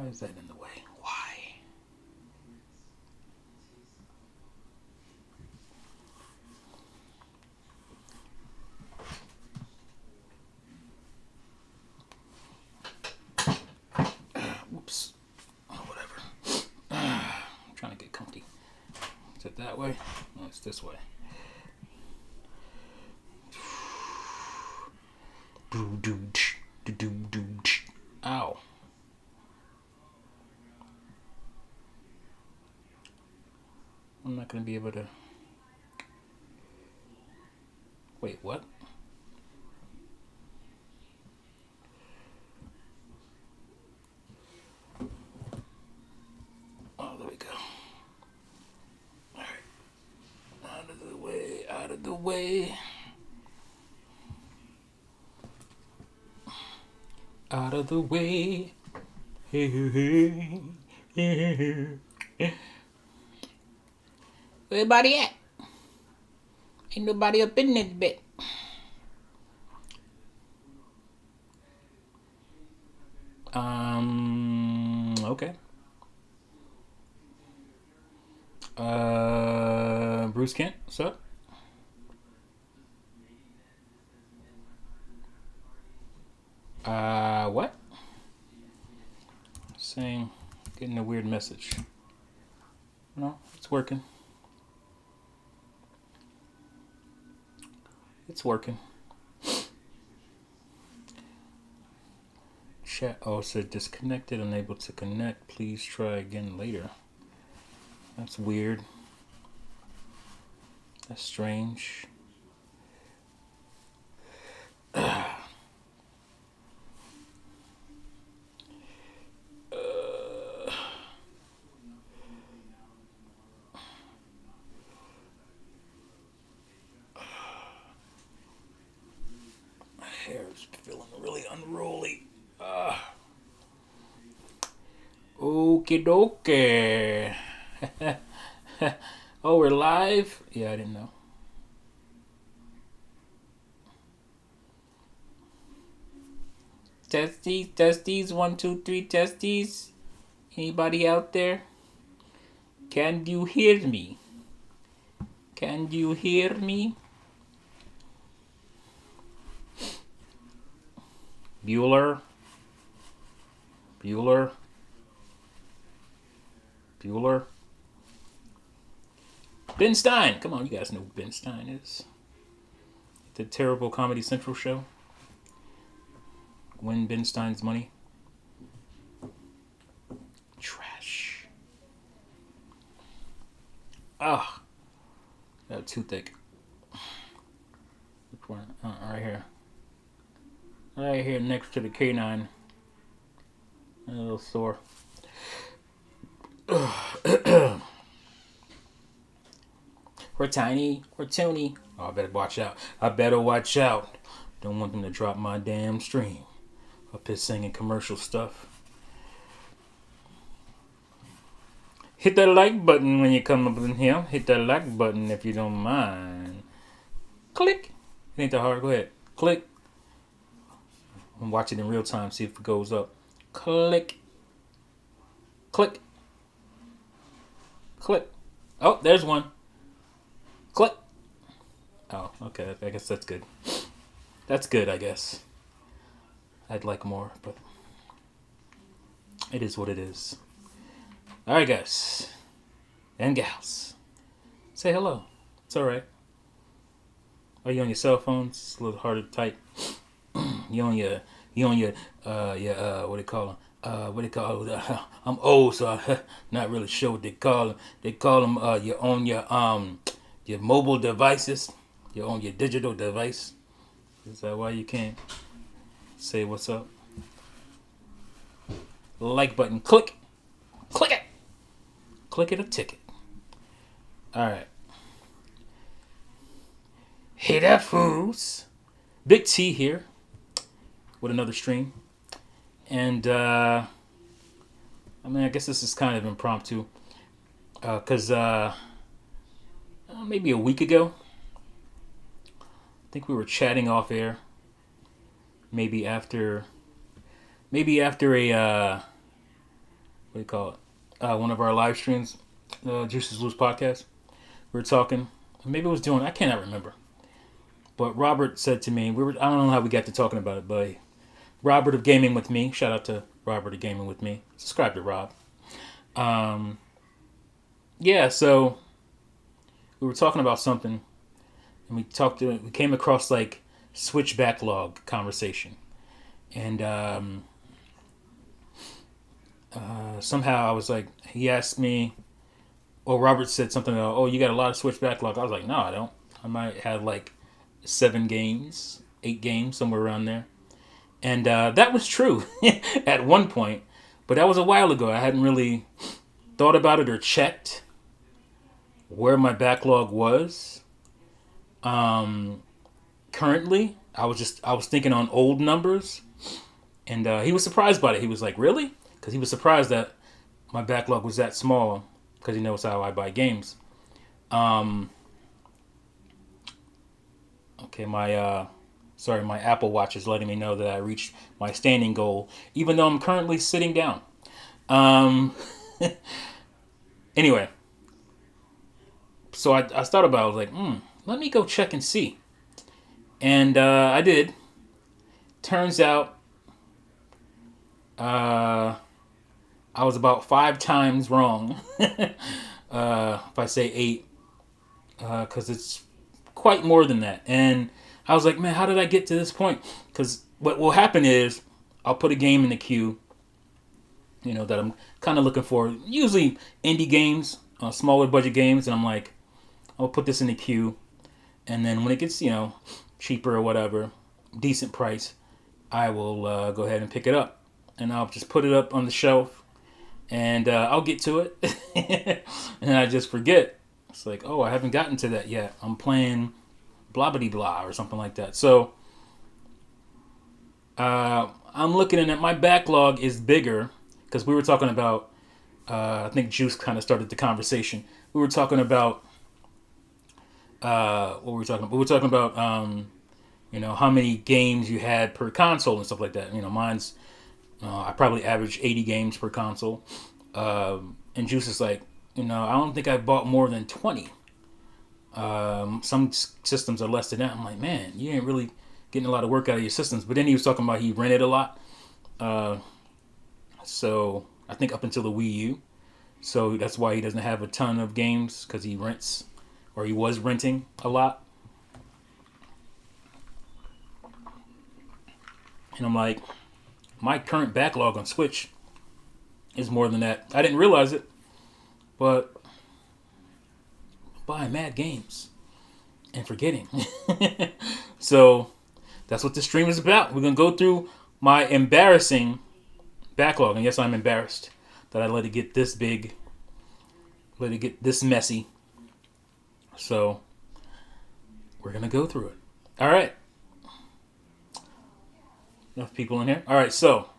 is that in the way? Why? Whoops. Oh, whatever. I'm trying to get comfy. Is it that way? No, it's this way. Ow. I'm not going to be able to... Wait, what? Oh, there we go. All right. Out of the way, out of the way. Out of the way. Hey, hey, hey, hey. Where everybody at? Ain't nobody up in this bit. Okay. Bruce Kent, what's up? What? Saying, getting a weird message. No, it's working. It's working. Chat said disconnected, unable to connect. Please try again later. That's weird. That's strange. My hair's feeling really unruly. Okie dokie. Oh, we're live? Yeah, I didn't know. Testes, testes, 1, 2, 3, testes. Anybody out there? Can you hear me? Can you hear me? Bueller. Bueller. Bueller. Ben Stein. Come on, you guys know who Ben Stein is. The terrible Comedy Central show. Win Ben Stein's money. Trash. Ah. Got a toothache. Which one? Right here. Right here next to the canine. A little sore. We're tiny. We're toony. Oh, I better watch out. I better watch out. Don't want them to drop my damn stream. Up here singing commercial stuff. Hit that like button when you come up in here. Hit that like button if you don't mind. Click. It ain't that hard. Go ahead. Click. I'm watching in real time. See if it goes up. Click. Click. Click. Oh, there's one. Click. Oh, okay. I guess that's good. That's good, I guess. I'd like more, but it is what it is. All right, guys and gals, say hello. It's all right. Are you on your cell phones? It's a little harder to type. You on your what do you call them? What do you call it? I'm old, so I'm not really sure what they call them. They call them you're on your mobile devices. You're on your digital device. Is that why you can't say what's up? Like button. Click. Click it. Click it or ticket. Alright. Hey there, fools. Big T here with another stream. And, I mean, I guess this is kind of impromptu. Because, maybe a week ago, I think we were chatting off air. Maybe after a what do you call it? One of our live streams, Juices Loose podcast. We were talking. Maybe it was doing. I cannot remember. But Robert said to me, I don't know how we got to talking about it, but Robert of Gaming with Me. Shout out to Robert of Gaming with Me. Subscribe to Rob. Yeah, so we were talking about something, and we came across like Switch backlog conversation, and somehow I was like, he asked me, or Robert said something about, oh, you got a lot of Switch backlog. I was like, no, I don't. I might have like 7 games, 8 games, somewhere around there. And that was true at one point, but that was a while ago. I hadn't really thought about it or checked where my backlog was. Currently, I was thinking on old numbers, and he was surprised by it. He was like, "Really?" Because he was surprised that my backlog was that small, because he knows how I buy games. Okay, my Apple Watch is letting me know that I reached my standing goal, even though I'm currently sitting down. Anyway, so I thought about it. I was like, let me go check and see. And I did. Turns out I was about 5 times wrong. If I say 8, because it's quite more than that. And I was like, man, how did I get to this point? Because what will happen is I'll put a game in the queue, that I'm kind of looking for. Usually indie games, smaller budget games, and I'm like, I'll put this in the queue, and then when it gets, cheaper or whatever, decent price, I will go ahead and pick it up, and I'll just put it up on the shelf, and I'll get to it, and I just forget. It's like, oh, I haven't gotten to that yet. I'm playing blah blah blah or something like that. So I'm looking at it. My backlog is bigger because we were talking about. I think Juice kind of started the conversation. We were talking about. What were we talking about? We were talking about how many games you had per console and stuff like that. Mine's I probably average 80 games per console. And Juice is like, I don't think I bought more than 20. Some systems are less than that. I'm like, man, you ain't really getting a lot of work out of your systems. But then he was talking about he rented a lot. So I think up until the Wii U. So that's why he doesn't have a ton of games, because he rents, or he was renting a lot. And I'm like, my current backlog on Switch is more than that. I didn't realize it, but I'm buying mad games and forgetting. So that's what this stream is about. We're going to go through my embarrassing backlog. And yes, I'm embarrassed that I let it get this big, let it get this messy. So we're going to go through it. All right. Enough people in here. All right, so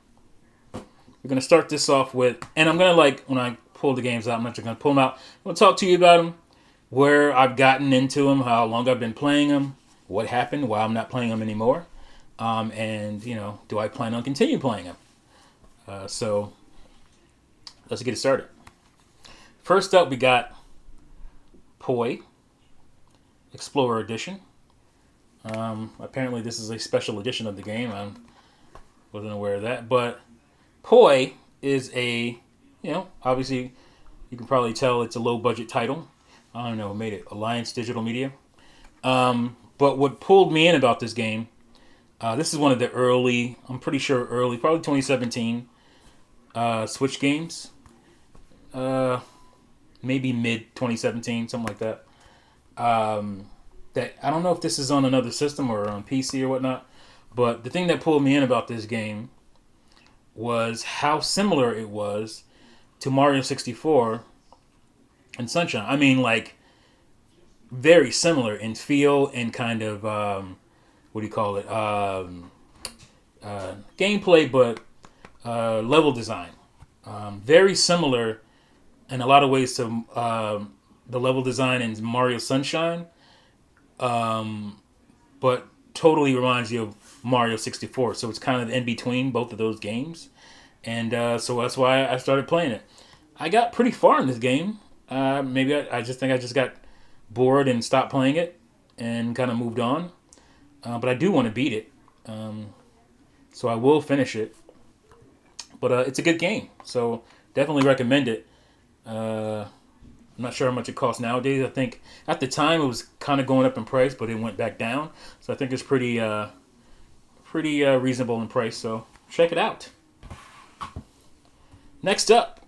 we're going to start this off with, and I'm going to, when I pull the games out, I'm not just going to pull them out. I'm going to talk to you about them, where I've gotten into them, how long I've been playing them, what happened, why I'm not playing them anymore, and, do I plan on continue playing them? So let's get it started. First up, we got Poi Explorer Edition. Apparently this is a special edition of the game. I wasn't aware of that. But Poi is obviously you can probably tell it's a low budget title. I don't know who made it. Alliance Digital Media. But what pulled me in about this game, this is one of the early, I'm pretty sure early, probably 2017 Switch games. Maybe mid 2017, something like that. That I don't know if this is on another system or on PC or whatnot, but the thing that pulled me in about this game was how similar it was to Mario 64 and Sunshine. I mean, very similar in feel and kind of what do you call it? Gameplay, but level design. Very similar in a lot of ways to the level design in Mario Sunshine. But totally reminds you of Mario 64. So it's kind of in between both of those games. And so that's why I started playing it. I got pretty far in this game. Maybe I just think I just got bored and stopped playing it and kind of moved on. But I do want to beat it. So I will finish it. But it's a good game. So definitely recommend it. I'm not sure how much it costs nowadays. I think at the time it was kind of going up in price, but it went back down. So I think it's pretty reasonable in price. So check it out. Next up,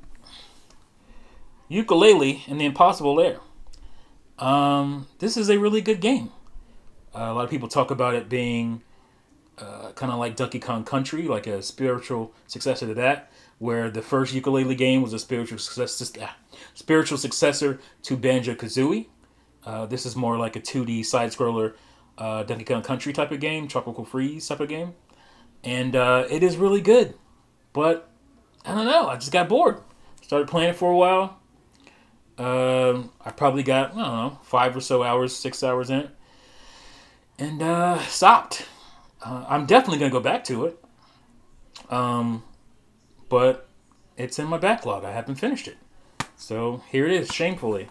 Ukulele and the Impossible Lair. This is a really good game. A lot of people talk about it being kind of like Donkey Kong Country, like a spiritual successor to that, where the first ukulele game was a spiritual successor to Banjo-Kazooie. This is more like a 2D side-scroller Donkey Kong Country type of game, Tropical Freeze type of game. And it is really good. But, I don't know, I just got bored. Started playing it for a while. I probably got, I don't know, 5 or so hours, 6 hours in it. And stopped. I'm definitely going to go back to it. But it's in my backlog. I haven't finished it. So here it is, shamefully.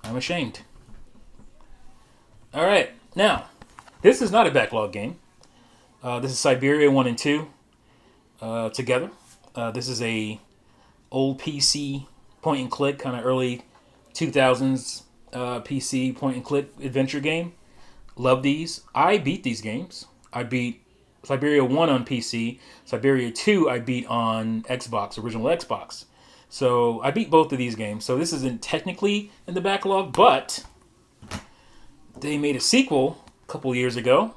I'm ashamed. All right. Now, this is not a backlog game. This is Siberia 1 and 2 together. This is a old PC point and click, kind of early 2000s PC point and click adventure game. Love these. I beat these games. I beat Siberia 1 on PC. Siberia 2 I beat on Xbox, original Xbox. So I beat both of these games. So this isn't technically in the backlog, but they made a sequel a couple years ago,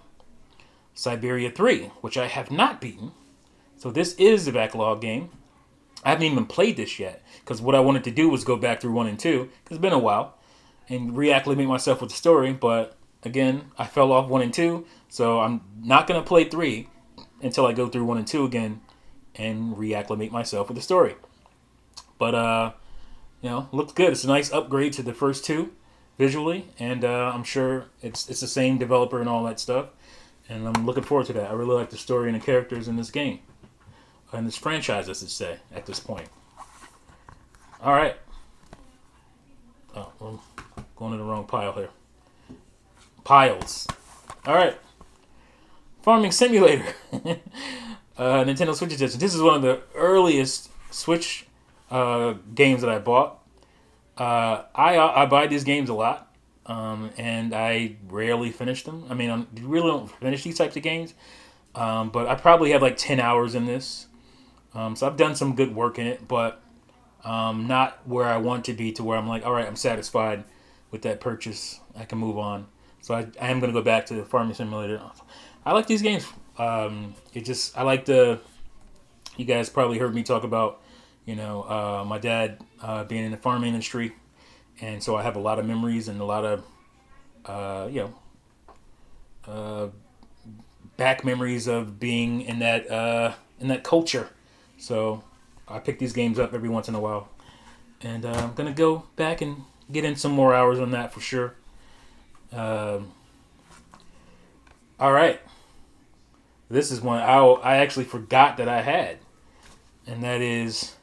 Siberia 3, which I have not beaten. So this is the backlog game. I haven't even played this yet, because what I wanted to do was go back through 1 and 2, because it's been a while, and reacclimate myself with the story, but again, I fell off 1 and 2, so I'm not going to play 3 until I go through 1 and 2 again and reacclimate myself with the story. But, looks good. It's a nice upgrade to the first 2 visually, and I'm sure it's the same developer and all that stuff, and I'm looking forward to that. I really like the story and the characters in this game, in this franchise, I should say, at this point. All right. Oh, I'm going in the wrong pile here. Piles. All right. Farming Simulator. Nintendo Switch Edition. This is one of the earliest Switch games that I bought. I buy these games a lot, and I rarely finish them. I mean, I really don't finish these types of games, but I probably have like 10 hours in this. So I've done some good work in it, but not where I want to be, to where I'm like, all right, I'm satisfied with that purchase. I can move on. So I am going to go back to the Farming Simulator. I like these games. I like you guys probably heard me talk about, my dad being in the farming industry. And so I have a lot of memories and a lot of, back memories of being in that culture. So I pick these games up every once in a while. And I'm going to go back and get in some more hours on that for sure. All right. This is one I actually forgot that I had. And that is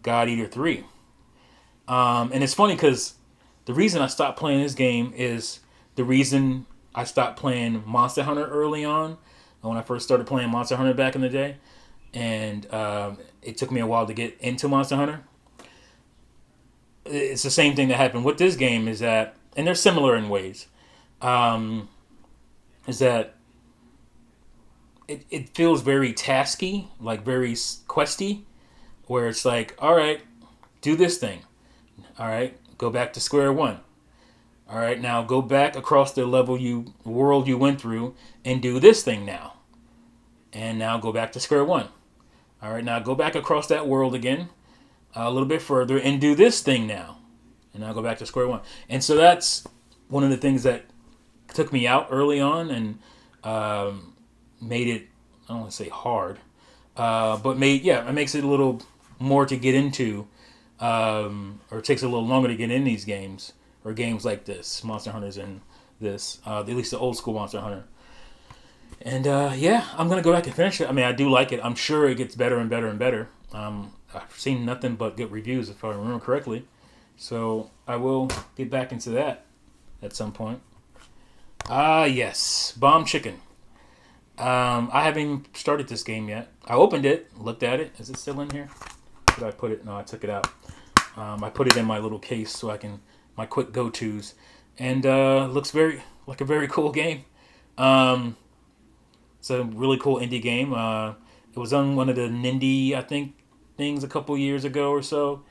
God Eater 3. And it's funny because the reason I stopped playing this game is the reason I stopped playing Monster Hunter early on. When I first started playing Monster Hunter back in the day. And it took me a while to get into Monster Hunter. It's the same thing that happened with this game, is that, and they're similar in ways, is that it feels very tasky, like very questy, where it's like, all right, do this thing. All right, go back to square one. All right, now go back across the world you went through and do this thing now. And now go back to square one. All right, now go back across that world again, a little bit further, and do this thing now. And now go back to square one. And so that's one of the things that took me out early on and made it, I don't want to say hard, but it makes it a little more to get into, or it takes a little longer to get in these games, or games like this, Monster Hunters and this, at least the old school Monster Hunter. And yeah, I'm gonna go back and finish it. I mean, I do like it. I'm sure it gets better and better and better. I've seen nothing but good reviews, if I remember correctly. So I will get back into that at some point. Yes, Bomb Chicken. I haven't even started this game yet. I opened it, looked at it. Is it still in here? Did I put it? No, I took it out. I put it in my little case so I can my quick go tos, and looks very like a very cool game. Um, it's a really cool indie game. It was on one of the Nindy, I think, things a couple years ago or so,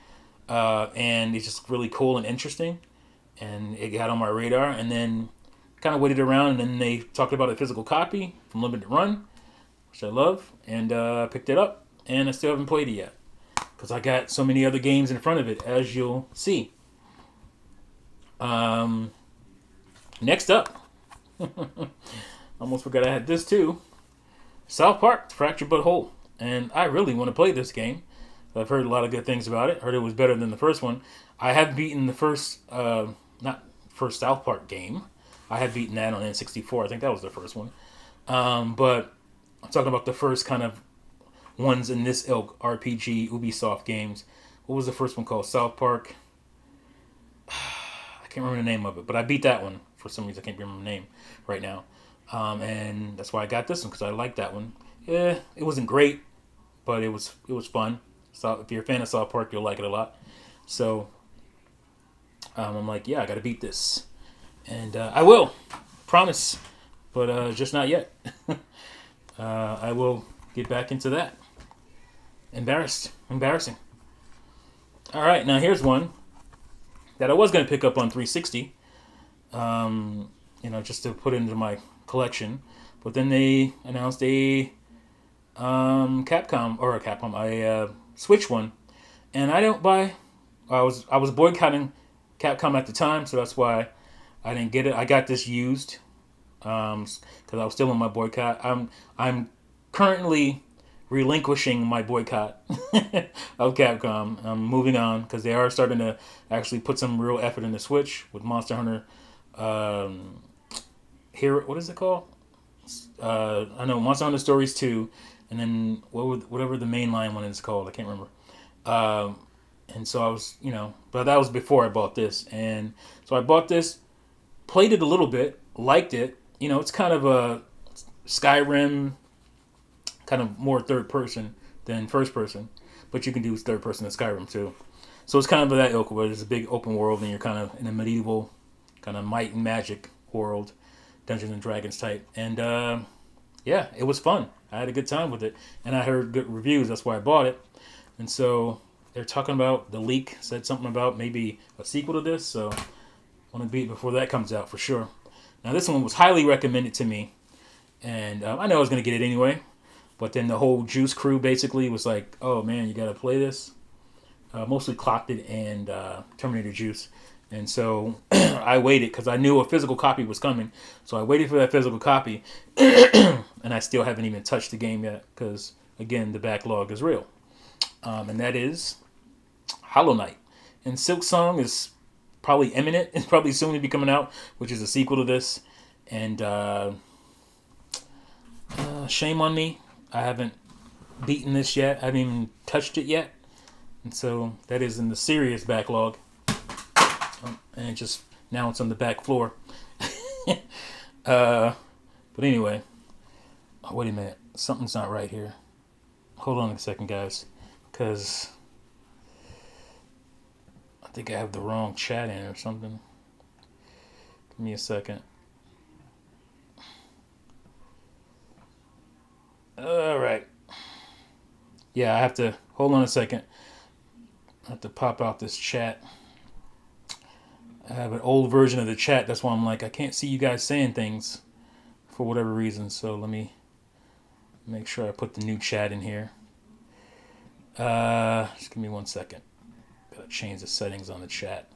and it's just really cool and interesting. And it got on my radar, and then kind of waited around, and then they talked about a physical copy from Limited Run, which I love, and picked it up, and I still haven't played it yet because I got so many other games in front of it, as you'll see. Um, Next up, almost forgot I had this too. South Park: Fractured But Whole, and I really want to play this game. I've heard a lot of good things about it. Heard it was better than the first one. I have beaten the first, not first South Park game. I have beaten that on N64. I think that was the first one. But I'm talking about the first kind of ones in this ilk RPG Ubisoft games. What was the first one called? South Park. I can't remember the name of it, but I beat that one for some reason. I can't remember the name right now, and that's why I got this one because I liked that one. Yeah, it wasn't great, but it was fun. So if you're a fan of South Park, you'll like it a lot. So I'm like, yeah, I got to beat this, and I will, promise, but just not yet. I will get back into that. Embarrassing. All right, now here's one that I was going to pick up on 360, just to put into my collection. But then they announced a a Switch one, and I don't buy. I was boycotting Capcom at the time, so that's why I didn't get it. I got this used because I was still in my boycott. I'm currently relinquishing my boycott of Capcom. I'm moving on because they are starting to actually put some real effort in the Switch with Monster Hunter. Here, what is it called? I know Monster Hunter Stories 2, and then whatever the mainline one is called. I can't remember. And so I was, but that was before I bought this, and so I bought this, played it a little bit, liked it. It's kind of a Skyrim, kind of more third person than first person, but you can do third person in Skyrim too. So it's kind of that ilk where there's a big open world and you're kind of in a medieval kind of might and magic world, Dungeons and Dragons type. And yeah, it was fun. I had a good time with it, and I heard good reviews. That's why I bought it. And so they're talking about the leak said something about maybe a sequel to this. So I want to beat it before that comes out for sure. Now this one was highly recommended to me, and I know I was going to get it anyway. But then the whole Juice crew basically was like, "Oh man, you got to play this." Mostly Clocked It and Terminator Juice, and so I waited because I knew a physical copy was coming. So I waited for that physical copy, and I still haven't even touched the game yet because again the backlog is real, and that is Hollow Knight. And Silk Song is probably imminent. It's probably soon to be coming out, which is a sequel to this. And shame on me. I haven't beaten this yet. I haven't even touched it yet. And so that is in the serious backlog. And now it's on the back floor. But anyway. Oh, wait a minute. Something's not right here. Hold on a second, guys. Because I think I have the wrong chat in or something. Give me a second. All right. Yeah, I have to hold on a second. I have to pop out this chat. I have an old version of the chat. That's why I'm like, I can't see you guys saying things for whatever reason. So let me make sure I put the new chat in here. Just give me 1 second. Gotta change the settings on the chat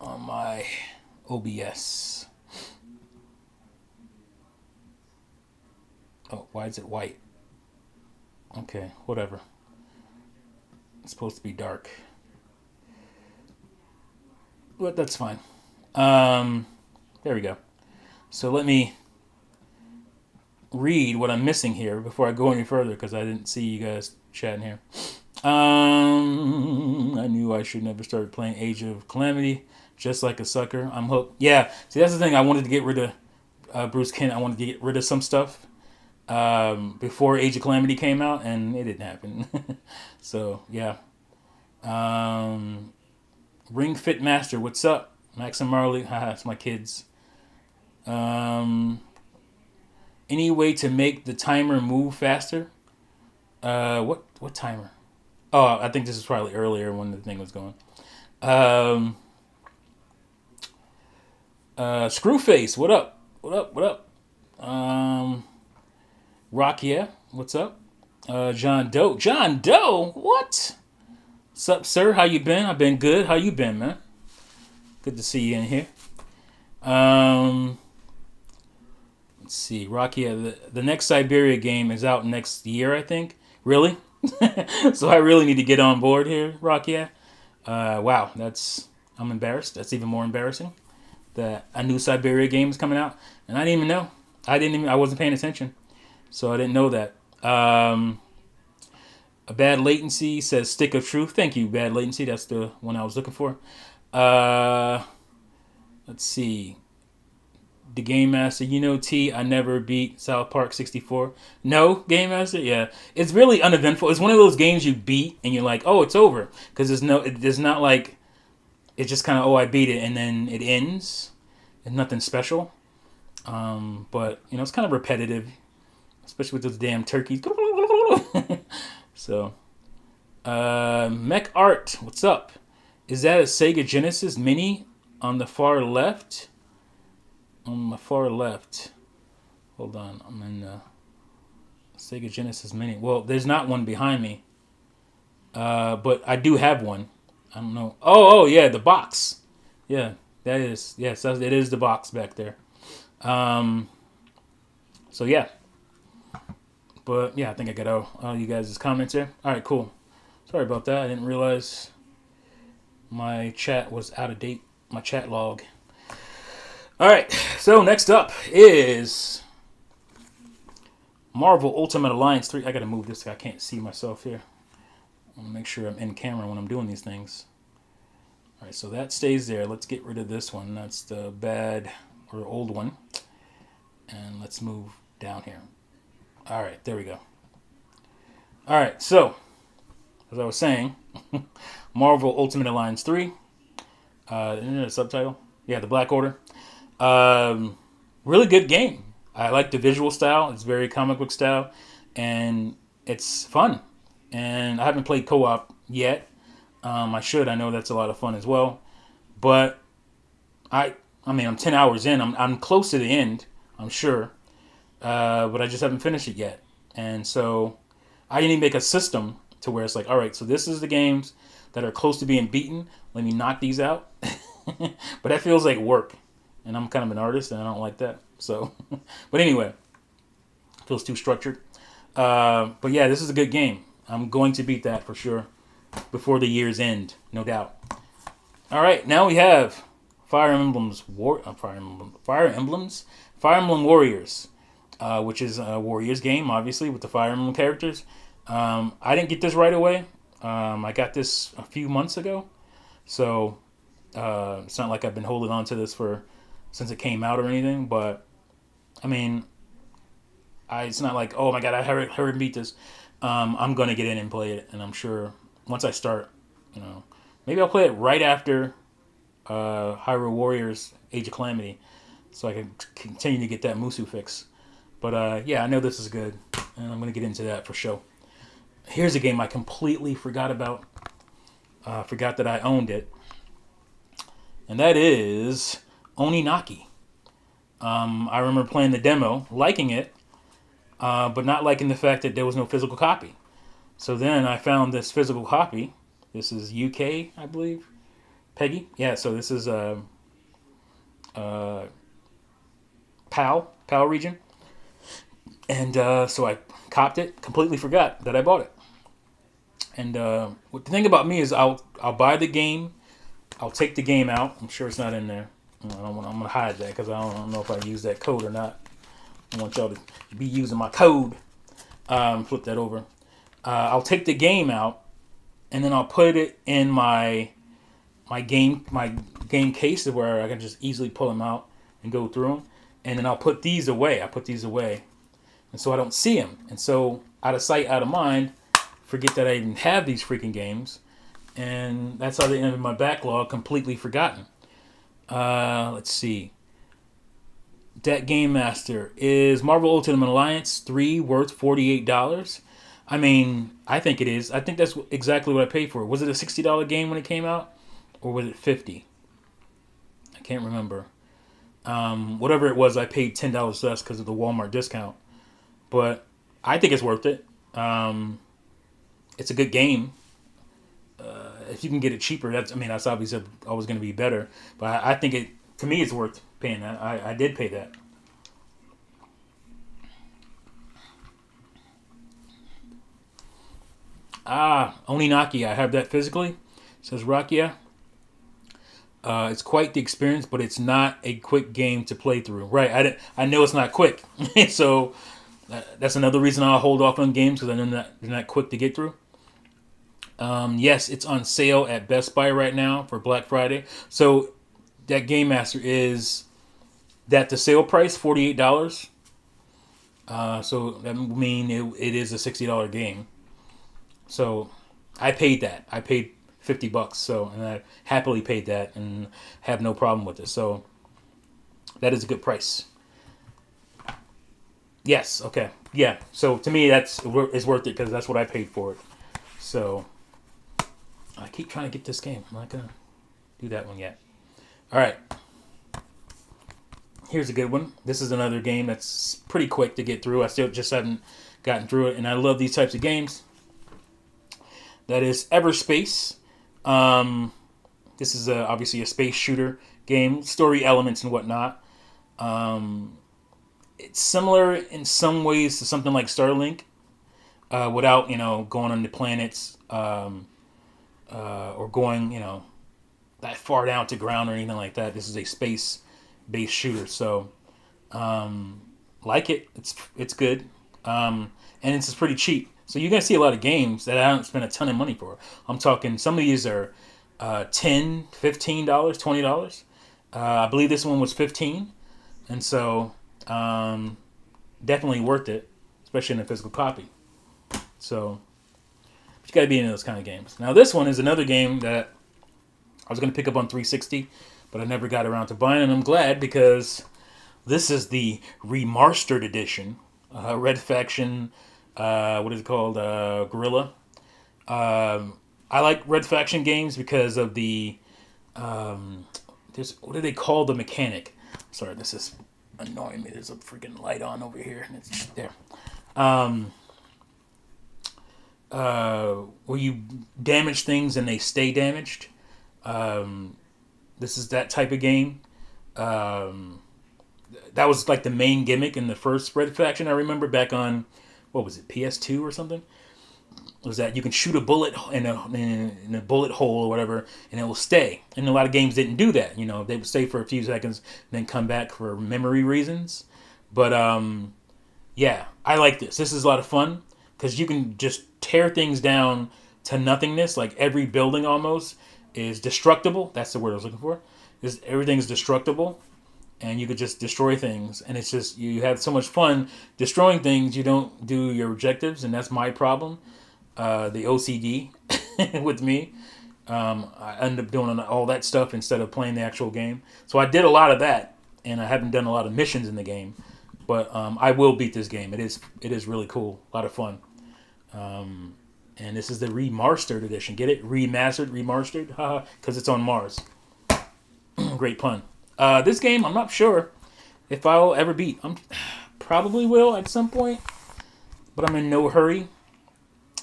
on my OBS. Oh, why is it white? Okay, whatever. It's supposed to be dark. But that's fine. There we go. So let me read what I'm missing here before I go any further because I didn't see you guys chatting here. I knew I should never start playing Age of Calamity. Just like a sucker, I'm hooked. Yeah, see, that's the thing. I wanted to get rid of Bruce Kent. I wanted to get rid of some stuff before Age of Calamity came out, and it didn't happen. So, yeah. Ring Fit Master, what's up? Max and Marley, haha, it's my kids. Any way to make the timer move faster? What timer? Oh, I think this is probably earlier when the thing was going. Screwface, what up? What up? Rock, yeah, what's up? John Doe. John Doe? What? What's up, sir? How you been? I've been good. How you been, man? Good to see you in here. Let's see. Rocky, the next Siberia game is out next year, I think. Really? So I really need to get on board here, Rocky. Wow, I'm embarrassed. That's even more embarrassing. That a new Siberia game is coming out, and I didn't even know. I wasn't paying attention, so I didn't know that. A Bad Latency says Stick of Truth. Thank you, Bad Latency. That's the one I was looking for. Let's see. The Game Master, T, I never beat South Park 64. No, Game Master? Yeah. It's really uneventful. It's one of those games you beat and you're like, oh, it's over. Because there's not like, it's just kind of, oh, I beat it and then it ends. It's nothing special. But, it's kind of repetitive. Especially with those damn turkeys. So, Mech Art, what's up? Is that a Sega Genesis Mini on the far left? On the far left. Hold on, I'm in the Sega Genesis Mini. Well, there's not one behind me. But I do have one. I don't know. Oh, yeah, the box. Yeah, that is. Yes, it is the box back there. So, yeah. But, yeah, I think I got all you guys' comments here. All right, cool. Sorry about that. I didn't realize my chat was out of date. My chat log. All right, so next up is Marvel Ultimate Alliance 3. I got to move this. I can't see myself here. I want to make sure I'm in camera when I'm doing these things. All right, so that stays there. Let's get rid of this one. That's the bad or old one. And let's move down here. All right, there we go. All right, so as I was saying, Marvel Ultimate Alliance 3. Isn't it a subtitle? Yeah, the Black Order. Really good game. I like the visual style. It's very comic book style, and it's fun. And I haven't played co-op yet. I should. I know that's a lot of fun as well. But I'm 10 hours in. I'm close to the end. I'm sure, but I just haven't finished it yet. And so I didn't even make a system to where it's like, all right, so this is the games that are close to being beaten. Let me knock these out. But that feels like work. And I'm kind of an artist, and I don't like that. So, but anyway, it feels too structured. But yeah, this is a good game. I'm going to beat that for sure before the year's end, no doubt. All right, now we have Fire Emblem Warriors, which is a Warriors game, obviously, with the Fire Emblem characters. I didn't get this right away. I got this a few months ago, so it's not like I've been holding on to this since it came out or anything, but it's not like, oh my god, I hurry and beat this. I'm gonna get in and play it, and I'm sure once I start, maybe I'll play it right after Hyrule Warriors Age of Calamity, so I can continue to get that Musu fix. But yeah, I know this is good, and I'm gonna get into that for sure. Here's a game I completely forgot about. Forgot that I owned it, and that is Oninaki. I remember playing the demo, liking it, but not liking the fact that there was no physical copy. So then I found this physical copy. This is UK, I believe. Peggy? Yeah, so this is PAL region. And so I copped it, completely forgot that I bought it. And the thing about me is I'll buy the game, I'll take the game out. I'm sure it's not in there. I'm going to hide that because I don't know if I use that code or not. I want y'all to be using my code. Flip that over. I'll take the game out, and then I'll put it in my game case where I can just easily pull them out and go through them. And then I'll put these away. And so I don't see them. And so out of sight, out of mind, forget that I even have these freaking games. And that's how they ended my backlog, completely forgotten. Let's see. That Game Master, is Marvel Ultimate Alliance 3 worth $48? I mean, I think it is. I think that's exactly what I paid for it. Was it a $60 game when it came out? Or was it $50? I can't remember. Whatever it was, I paid $10 less because of the Walmart discount. But I think it's worth it. It's a good game. If you can get it cheaper, that's obviously always going to be better. But I think to me, it's worth paying that. I did pay that. Oninaki, I have that physically. It says Rakia. It's quite the experience, but it's not a quick game to play through. Right, I know it's not quick. So that's another reason I'll hold off on games, because I know they're not quick to get through. Yes, it's on sale at Best Buy right now for Black Friday. So that Game Master, is that the sale price, $48? So that would mean it is a $60 game. So I paid that. I paid $50. So, and I happily paid that and have no problem with it. So that is a good price. Yes. Okay. Yeah. So to me, it's worth it because that's what I paid for it. So I keep trying to get this game. I'm not gonna do that one yet. All right. Here's a good one. This is another game that's pretty quick to get through. I still just haven't gotten through it, and I love these types of games. That is Everspace. This is obviously a space shooter game, story elements and whatnot. It's similar in some ways to something like Starlink, without going on the planets, or going that far down to ground or anything like that. This is a space-based shooter, so like it. It's good, and it's just pretty cheap. So you're gonna see a lot of games that I don't spend a ton of money for. I'm talking some of these are $10, $15, $20. I believe this one was $15, and so definitely worth it, especially in a physical copy. So you got to be into those kind of games. Now this one is another game that I was going to pick up on 360, but I never got around to buying, and I'm glad because this is the remastered edition. Red Faction, what is it called? Gorilla. I like Red Faction games because of the what do they call the mechanic? Sorry, this is annoying me. There's a freaking light on over here, and it's there. Where you damage things and they stay damaged. This is that type of game. That was like the main gimmick in the first Red Faction. I remember back on, what was it, PS2 or something? Was that you can shoot a bullet in a bullet hole or whatever, and it will stay. And a lot of games didn't do that. They would stay for a few seconds and then come back for memory reasons. But yeah, I like this. This is a lot of fun because you can just tear things down to nothingness. Like every building almost is destructible. That's the word I was looking for. Everything's destructible, and you could just destroy things. And it's just, you have so much fun destroying things, you don't do your objectives, and that's my problem. The OCD with me. I end up doing all that stuff instead of playing the actual game. So I did a lot of that, and I haven't done a lot of missions in the game. But I will beat this game. It is really cool. A lot of fun. And this is the remastered edition. Get it? Remastered? Haha, because it's on Mars. Great pun. This game, I'm not sure if I'll ever beat. Probably will at some point, but I'm in no hurry.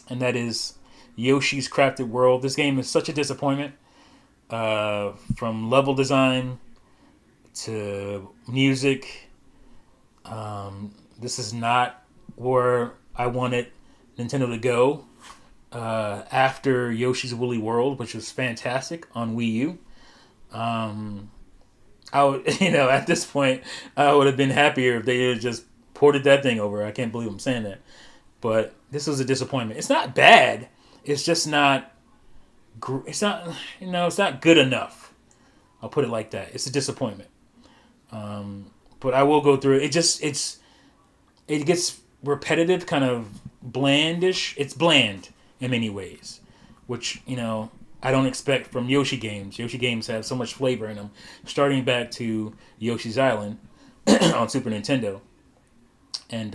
And that is Yoshi's Crafted World. This game is such a disappointment. From level design to music. This is not where I wanted Nintendo to go after Yoshi's Woolly World, which was fantastic on Wii U. I would, at this point, I would have been happier if they had just ported that thing over. I can't believe I'm saying that. But this was a disappointment. It's not bad. It's just not. It's not. It's not good enough. I'll put it like that. It's a disappointment. But I will go through it. It gets repetitive, kind of blandish. It's bland in many ways, which I don't expect from Yoshi games. Yoshi games have so much flavor in them. Starting back to Yoshi's Island on Super Nintendo, and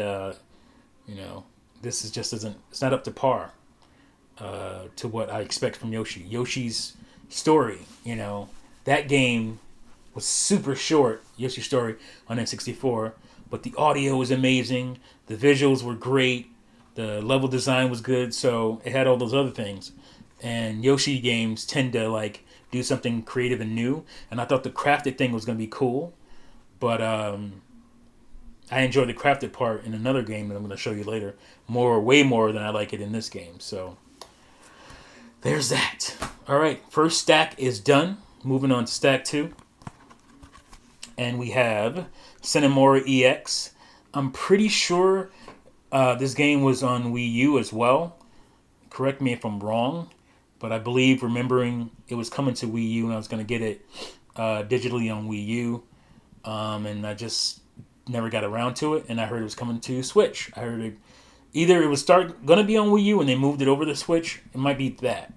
this is just isn't. It's not up to par to what I expect from Yoshi. Yoshi's Story, that game was super short. Yoshi's Story on N64, but the audio was amazing. The visuals were great. The level design was good. So it had all those other things. And Yoshi games tend to do something creative and new. And I thought the crafted thing was going to be cool, but I enjoyed the crafted part in another game that I'm going to show you later. Way more than I like it in this game. So there's that. All right, first stack is done. Moving on to stack 2. And we have Cinemora EX. I'm pretty sure this game was on Wii U as well. Correct me if I'm wrong, but I believe remembering it was coming to Wii U and I was going to get it digitally on Wii U. And I just never got around to it. And I heard it was coming to Switch. I heard either it was going to be on Wii U and they moved it over to Switch. It might be that.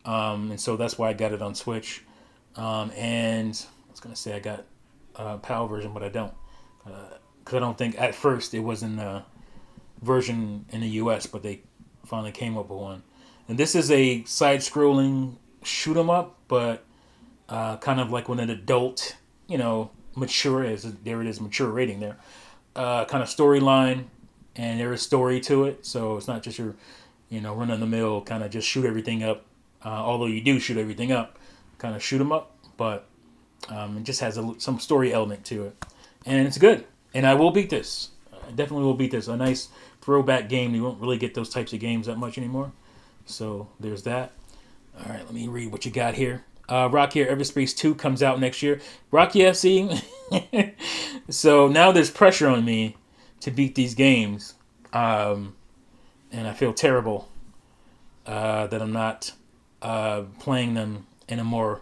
And so that's why I got it on Switch. And I was going to say I got PAL version, but I don't. Because I don't think at first it was in the version in the US, but they finally came up with one. And this is a side-scrolling shoot 'em up, but kind of like when an adult, mature there it is, mature rating there. Kind of storyline, and there is story to it, so it's not just your, run of the mill kind of just shoot everything up. Although you do shoot everything up, kind of shoot 'em up, but it just has some story element to it, and it's good. And I will beat this. I definitely will beat this. A nice throwback game. You won't really get those types of games that much anymore. So there's that. All right, let me read what you got here. Rocky Everspace 2 comes out next year. Rocky FC. So now there's pressure on me to beat these games. And I feel terrible that I'm not playing them in a more,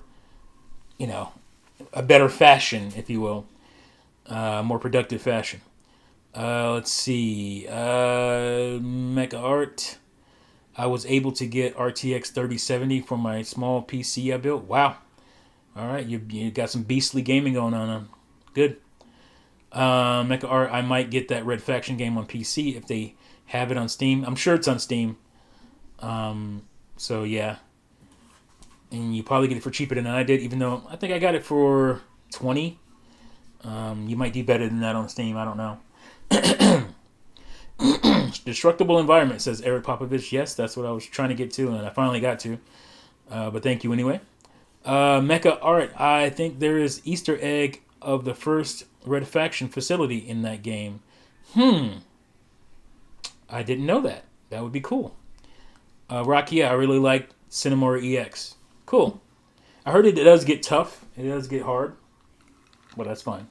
a better fashion, if you will. More productive fashion. Let's see. Mecha Art. I was able to get RTX 3070 for my small PC I built. Wow. All right, you got some beastly gaming going on. Good. Mecha Art. I might get that Red Faction game on PC if they have it on Steam. I'm sure it's on Steam. So yeah. And you probably get it for cheaper than I did, even though I think I got it for $20. You might do better than that on Steam. I don't know. Destructible Environment, says Eric Popovich. Yes, that's what I was trying to get to, and I finally got to. But thank you anyway. Mecha Art. I think there is Easter egg of the first Red Faction facility in that game. I didn't know that. That would be cool. Rocky, I really liked Cinemora EX. Cool. I heard it does get tough. It does get hard. But that's fine.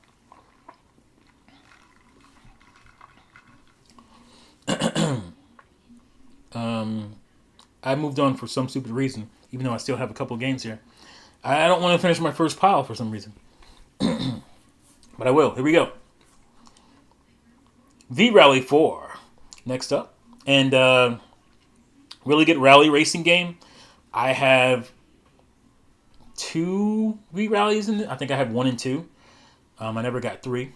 I moved on for some stupid reason, even though I still have a couple of games here. I don't want to finish my first pile for some reason. But I will. Here we go. V-Rally 4. Next up. And really good rally racing game. I have 2 V-Rallies in it. I think I have 1 and 2. I never got 3.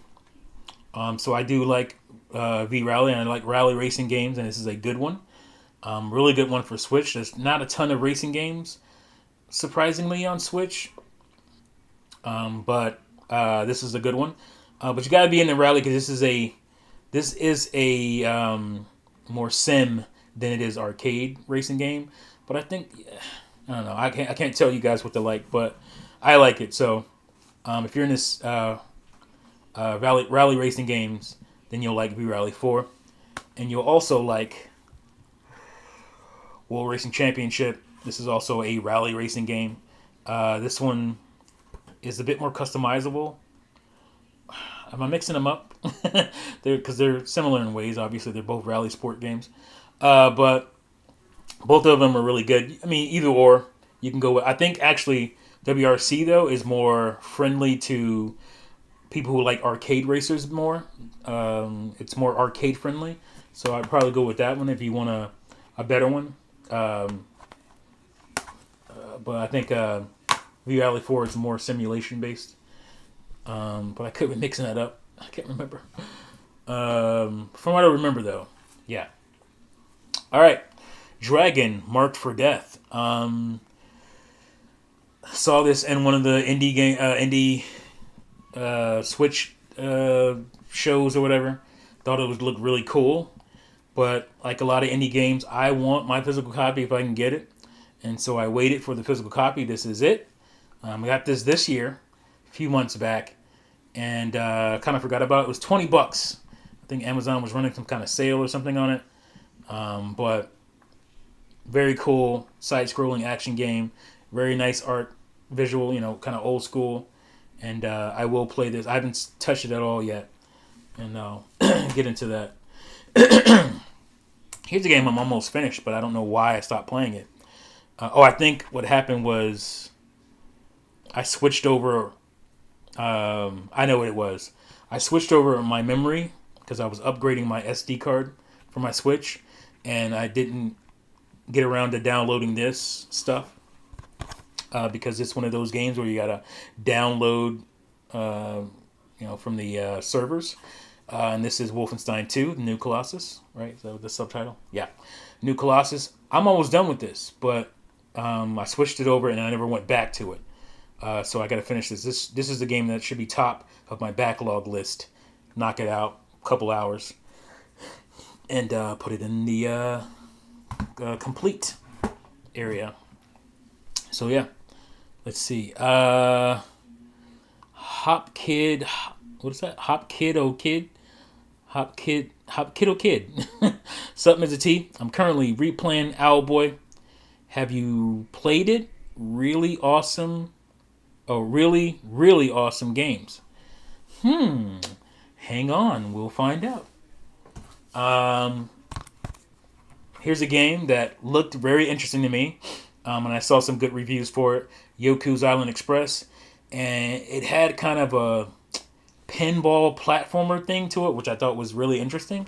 So I do like V-Rally, and I like rally racing games, and this is a good one. Really good one for Switch. There's not a ton of racing games, surprisingly, on Switch. But this is a good one. But you got to be in the rally because this is a more sim than it is arcade racing game. But I think I don't know. I can't tell you guys what to like, but I like it. So if you're in this rally racing games, then you'll like V-Rally 4, and you'll also like World Racing Championship. This is also a rally racing game. This one is a bit more customizable. Am I mixing them up? They're similar in ways. Obviously, they're both rally sport games, but both of them are really good. I mean, either or you can go with. I think actually WRC though is more friendly to people who like arcade racers more. It's more arcade friendly, so I'd probably go with that one if you want a better one. Um, but I think V Rally 4 is more simulation based. But I could be mixing that up. I can't remember. From what I remember, though, yeah. All right, Dragon Marked for Death. Saw this in one of the indie Switch shows or whatever. Thought it would look really cool, but like a lot of indie games, I want my physical copy if I can get it, and so I waited for the physical copy. This is it. I got this year, a few months back, and kind of forgot about it. It was $20. I think Amazon was running some kind of sale or something on it. But very cool side-scrolling action game. Very nice art, visual, kind of old school. And I will play this. I haven't touched it at all yet, and I'll get into that. Here's a game I'm almost finished, but I don't know why I stopped playing it. I think what happened was I switched over. I know what it was. I switched over my memory because I was upgrading my SD card for my Switch, and I didn't get around to downloading this stuff because it's one of those games where you gotta download, from the servers. And this is Wolfenstein 2, New Colossus, right? Is that the subtitle? Yeah, New Colossus. I'm almost done with this, but I switched it over and I never went back to it. So I got to finish this. This is the game that should be top of my backlog list. Knock it out, a couple hours, and put it in the complete area. So yeah, let's see. Hop Kid, what is that? Hop Kid O Kid, Hop Kid O Kid. Sup, Mizzah Tee. I'm currently replaying Owlboy. Have you played it? Really awesome. Oh, really, really awesome games. Hang on, we'll find out. Here's a game that looked very interesting to me, and I saw some good reviews for it. Yoku's Island Express, and it had kind of a pinball platformer thing to it, which I thought was really interesting.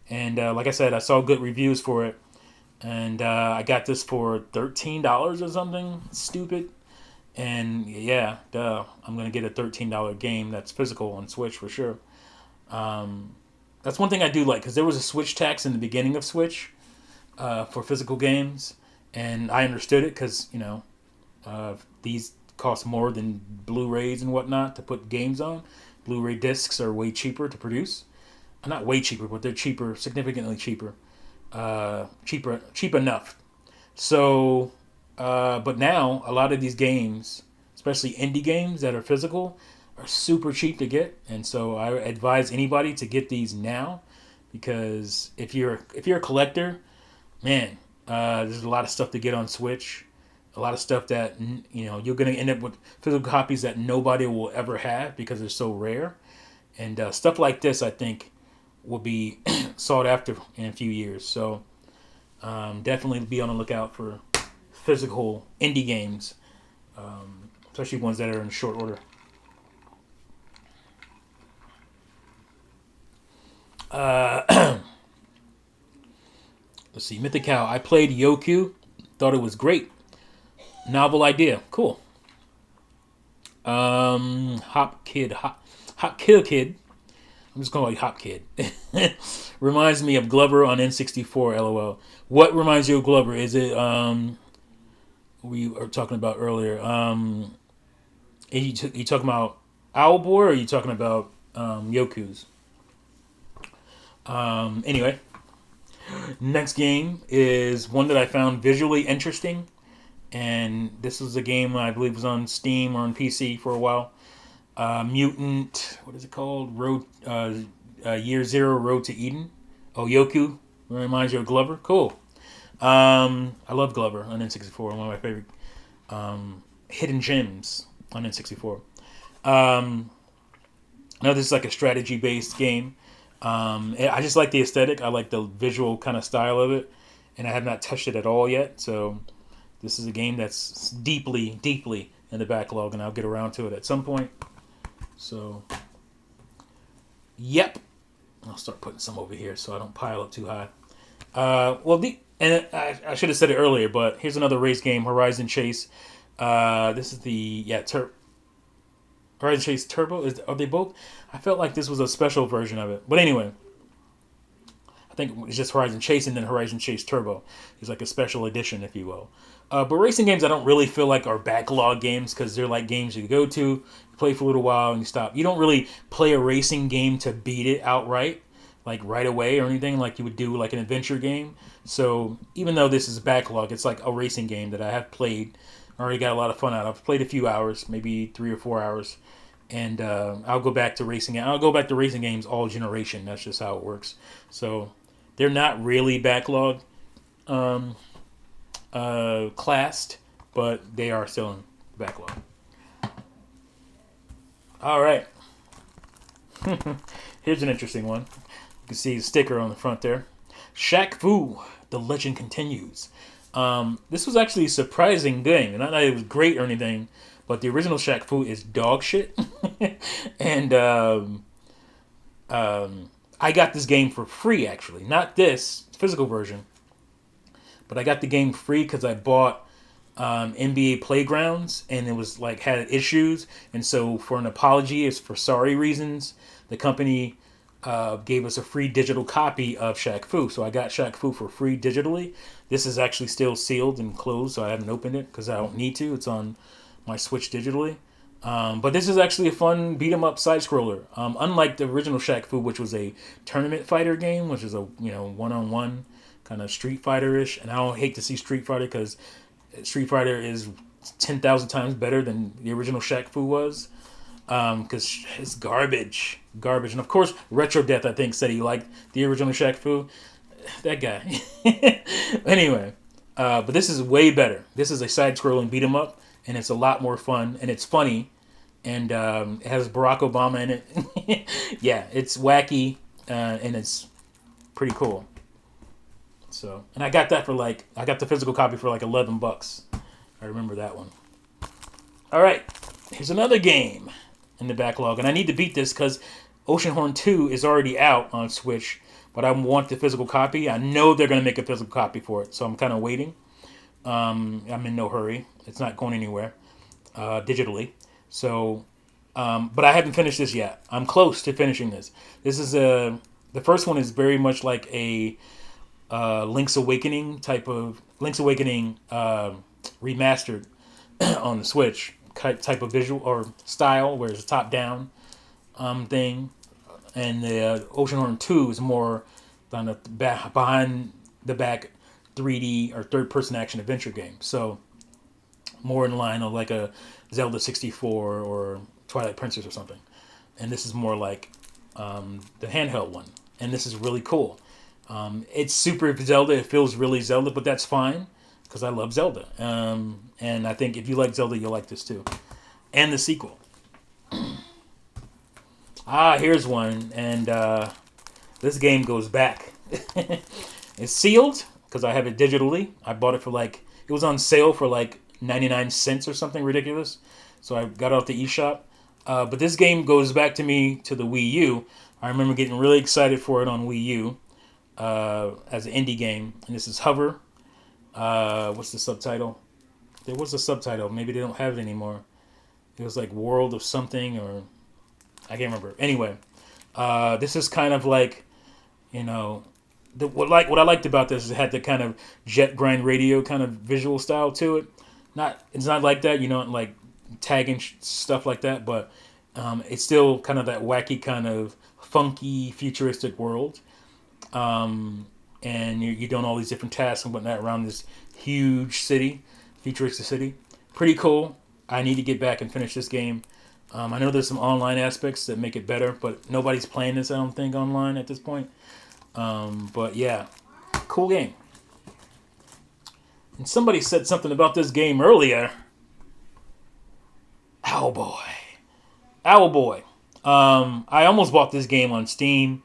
And like I said, I saw good reviews for it, and I got this for $13 or something stupid. And yeah, I'm gonna get a $13 game that's physical on Switch for sure. That's one thing I do like because there was a Switch tax in the beginning of Switch for physical games, and I understood it because these cost more than Blu-rays and whatnot to put games on. Blu-ray discs are way cheaper to produce. Not way cheaper, but they're cheaper, significantly cheaper. Cheap enough. So. But now, a lot of these games, especially indie games that are physical, are super cheap to get. And so I advise anybody to get these now because if you're a collector, man, there's a lot of stuff to get on Switch. A lot of stuff that, you're going to end up with physical copies that nobody will ever have because they're so rare. And stuff like this, I think, will be sought after in a few years. So definitely be on the lookout for physical indie games, especially ones that are in short order. Let's see, Mythical. I played Yoku, thought it was great. Novel idea, cool. Hop Kid. I'm just calling you Hop Kid. Reminds me of Glover on N64. LOL. What reminds you of Glover? Is it we were talking about earlier? Are you talking about Owlboy or are you talking about Yoku's? Anyway, next game is one that I found visually interesting, and this was a game I believe was on Steam or on PC for a while. Mutant, what is it called? Year Zero Road to Eden. Oh, Yoku reminds you of Glover. Cool. I love Glover on N64. One of my favorite hidden gems on N64. Now this is like a strategy-based game. I just like the aesthetic. I like the visual kind of style of it, and I have not touched it at all yet. So this is a game that's deeply, deeply in the backlog, and I'll get around to it at some point. So, yep. I'll start putting some over here so I don't pile up too high. I should have said it earlier, but here's another race game, Horizon Chase. This is the Horizon Chase Turbo. Are they both? I felt like this was a special version of it, but anyway, I think it's just Horizon Chase and then Horizon Chase Turbo. It's like a special edition, if you will. But racing games, I don't really feel like are backlog games because they're like games you go to, you play for a little while, and you stop. You don't really play a racing game to beat it outright, like right away or anything like you would do like an adventure game. So even though this is backlog, it's like a racing game that I have played. I already got a lot of fun out of. I've played a few hours, maybe 3 or 4 hours, and I'll go back to racing. I'll go back to racing games all generation. That's just how it works. So they're not really backlog classed, but they are still in backlog. All right. Here's an interesting one. You can see the sticker on the front there. Shaq Fu, the legend continues. This was actually a surprising thing. Not that it was great or anything, but the original Shaq Fu is dog shit. And I got this game for free, actually. Not this physical version, but I got the game free because I bought NBA Playgrounds, and it was like had issues, and so for an apology, it's for sorry reasons, the company gave us a free digital copy of Shaq Fu. So I got Shaq Fu for free digitally. This is actually still sealed and closed, so I haven't opened it because I don't need to. It's on my Switch digitally. But this is actually a fun beat 'em up side scroller. Unlike the original Shaq Fu, which was a tournament fighter game, which is a one-on-one kind of Street Fighter-ish, and I don't hate to see Street Fighter because Street Fighter is 10,000 times better than the original Shaq Fu was. Because it's garbage. And of course, Retro Death, I think, said he liked the original Shaq Fu. That guy. Anyway, but this is way better. This is a side-scrolling beat 'em up, and it's a lot more fun, and it's funny, and it has Barack Obama in it. Yeah, it's wacky, and it's pretty cool. So, and I got that for I got the physical copy for like $11. I remember that one. All right, here's another game in the backlog, and I need to beat this because Oceanhorn 2 is already out on Switch, but I want the physical copy. I know they're going to make a physical copy for it, so I'm kind of waiting. I'm in no hurry. It's not going anywhere digitally. So, but I haven't finished this yet. I'm close to finishing this. This is the first one is very much like a Link's Awakening remastered on the Switch type of visual or style, where it's a top down thing, and the Oceanhorn 2 is more on the behind the back 3D or third person action adventure game. So more in line of like a Zelda 64 or Twilight Princess or something. And this is more like the handheld one. And this is really cool. It's super Zelda. It feels really Zelda, but that's fine because I love Zelda. And I think if you like Zelda, you'll like this too. And the sequel. Here's one. And this game goes back. It's sealed because I have it digitally. I bought it for it was on sale for 99 cents or something ridiculous. So I got it off the eShop. But this game goes back to me to the Wii U. I remember getting really excited for it on Wii U as an indie game. And this is Hover. What's the subtitle? There was a subtitle. Maybe they don't have it anymore. It was like World of something, or I can't remember. Anyway, this is kind of like, what I liked about this is it had the kind of jet grind radio kind of visual style to it. It's not like that, like tagging stuff like that, but it's still kind of that wacky kind of funky futuristic world. And you're doing all these different tasks and whatnot around this huge city, futuristic city. Pretty cool. I need to get back and finish this game. I know there's some online aspects that make it better, but nobody's playing this, I don't think, online at this point. But yeah, cool game. And somebody said something about this game earlier. Owlboy. I almost bought this game on Steam.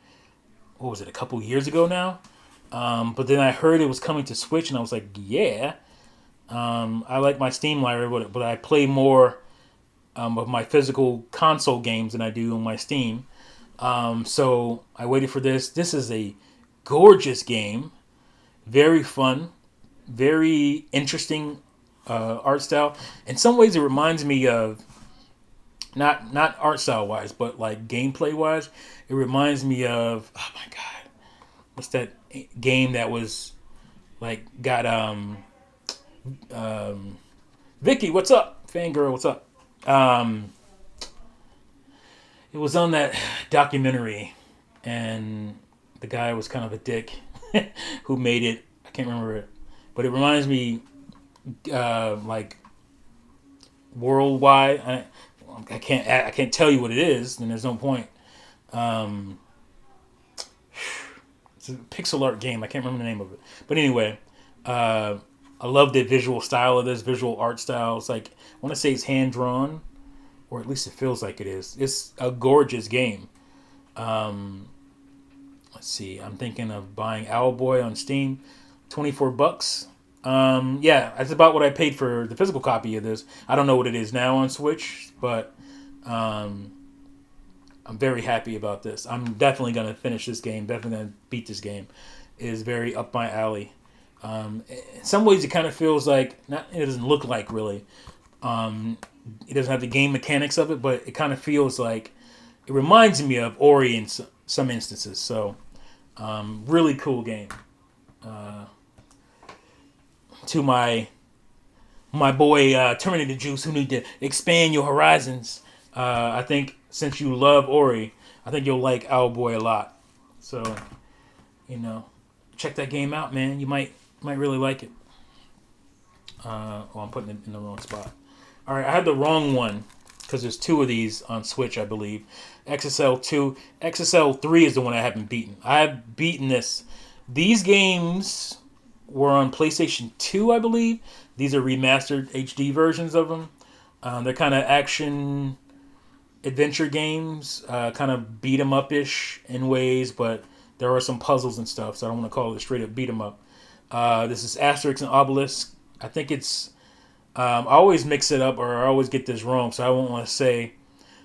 What was it? A couple years ago now. But then I heard it was coming to Switch, and I was like, yeah. I like my Steam library, but I play more of my physical console games than I do on my Steam. So I waited for this. This is a gorgeous game, very fun, very interesting art style. In some ways, it reminds me of not art style wise, but like gameplay wise. It reminds me of, oh my god, what's that game that was like got Vicky, what's up? Fangirl, what's up? Um, it was on that documentary, and the guy was kind of a dick who made it. I can't remember it, but it reminds me like worldwide. I can't tell you what it is, and there's no point. Um, it's a pixel art game. I can't remember the name of it, but anyway, uh, I love the visual style of this visual art style. It's like I want to say it's hand drawn, or at least it feels like it is. It's a gorgeous game. Um, let's see. I'm thinking of buying Owlboy on Steam, $24. Yeah, that's about what I paid for the physical copy of this. I don't know what it is now on Switch, but um, I'm very happy about this. I'm definitely gonna finish this game. Definitely gonna beat this game. It is very up my alley. In some ways, it kind of feels like not. It doesn't look like really. Um, it doesn't have the game mechanics of it, but it kind of feels like it reminds me of Ori in some instances. So, really cool game. Uh, to my boy Terminator Juice, who need to expand your horizons. I think since you love Ori, I think you'll like Owlboy a lot. So, you know, check that game out, man. You might really like it. I'm putting it in the wrong spot. All right, I had the wrong one because there's two of these on Switch, I believe. XSL2, XSL3 is the one I haven't beaten. I have beaten this. These games were on PlayStation 2, I believe. These are remastered HD versions of them. They're kind of action adventure games, kind of beat 'em up ish in ways, but there are some puzzles and stuff, so I don't want to call it a straight up beat 'em up. This is Asterix and Obelix. I think it's. I always mix it up, or I always get this wrong, so I won't want to say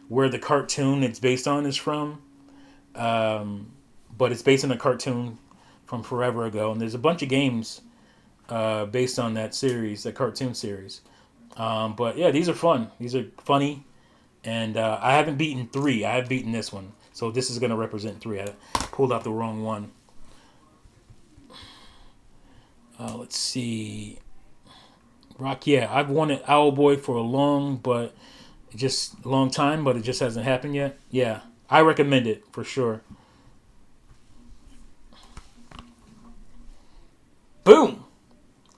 where the cartoon it's based on is from. But it's based on a cartoon from forever ago, and there's a bunch of games based on that series, that cartoon series. But yeah, these are fun. These are funny, and I haven't beaten 3. I have beaten this one, so this is going to represent 3. I pulled out the wrong one. Let's see. Rock, yeah, I've wanted Owlboy for a long time, but it just hasn't happened yet. Yeah, I recommend it for sure. Boom!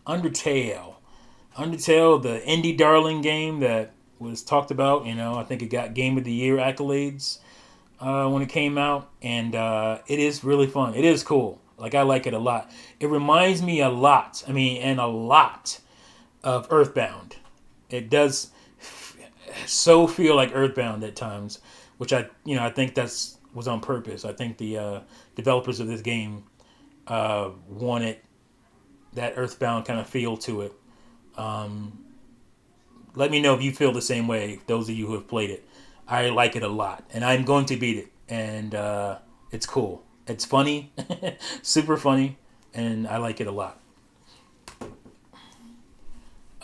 Undertale. Undertale, the indie darling game that was talked about. I think it got Game of the Year accolades when it came out, and it is really fun. It is cool. Like, I like it a lot. It reminds me a lot. A lot of Earthbound. It does so feel like Earthbound at times, which I think that's was on purpose. I think the developers of this game wanted that Earthbound kind of feel to it. Let me know if you feel the same way. Those of you who have played it, I like it a lot, and I'm going to beat it. And it's cool. It's funny, super funny, and I like it a lot.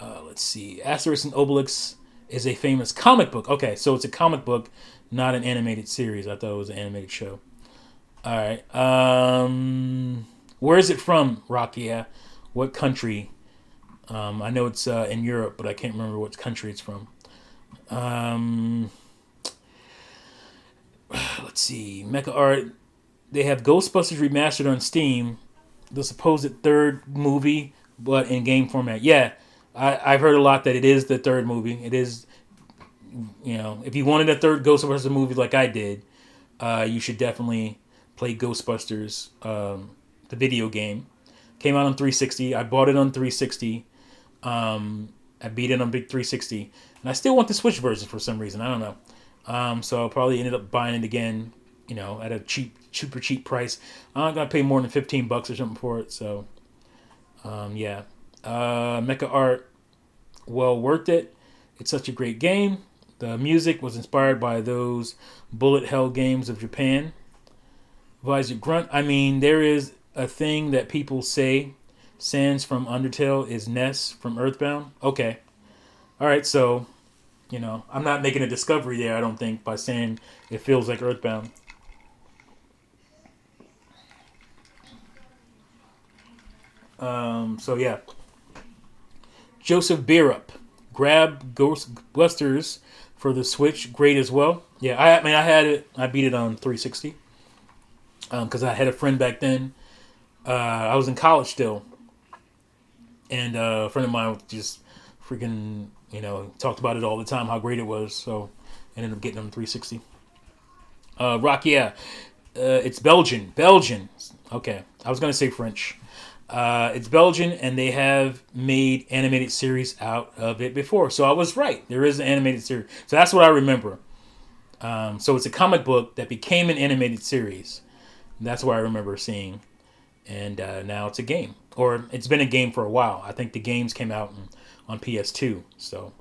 Let's see. Asterix and Obelix is a famous comic book. Okay, so it's a comic book, not an animated series. I thought it was an animated show. All right. Where is it from, Rakia? What country? I know it's in Europe, but I can't remember what country it's from. Let's see. Mecha Art. They have Ghostbusters remastered on Steam. The supposed third movie, but in game format. Yeah, I've heard a lot that it is the third movie. It is, if you wanted a third Ghostbusters movie like I did, you should definitely play Ghostbusters, the video game. Came out on 360. I bought it on 360. I beat it on big 360, and I still want the Switch version for some reason. I don't know. So I'll probably ended up buying it again, at a super cheap price. I'm not gonna pay more than $15 or something for it. So, yeah, Mecha Art, well worth it. It's such a great game. The music was inspired by those bullet hell games of Japan. Visor Grunt. I mean, there is a thing that people say Sans from Undertale is Ness from Earthbound. Okay. All right, so, I'm not making a discovery there, I don't think, by saying it feels like Earthbound. So, yeah. Joseph Beerup. Grab Ghostbusters for the Switch. Great as well. Yeah, I mean, I had it. I beat it on 360 because I had a friend back then. I was in college still, and a friend of mine just freaking talked about it all the time how great it was. So I ended up getting them 360. Rock, yeah, it's Belgian. Okay, I was gonna say French. It's Belgian, and they have made animated series out of it before. So I was right. There is an animated series. So that's what I remember. So it's a comic book that became an animated series. That's what I remember seeing. And now it's a game. Or it's been a game for a while. I think the games came out on PS2. So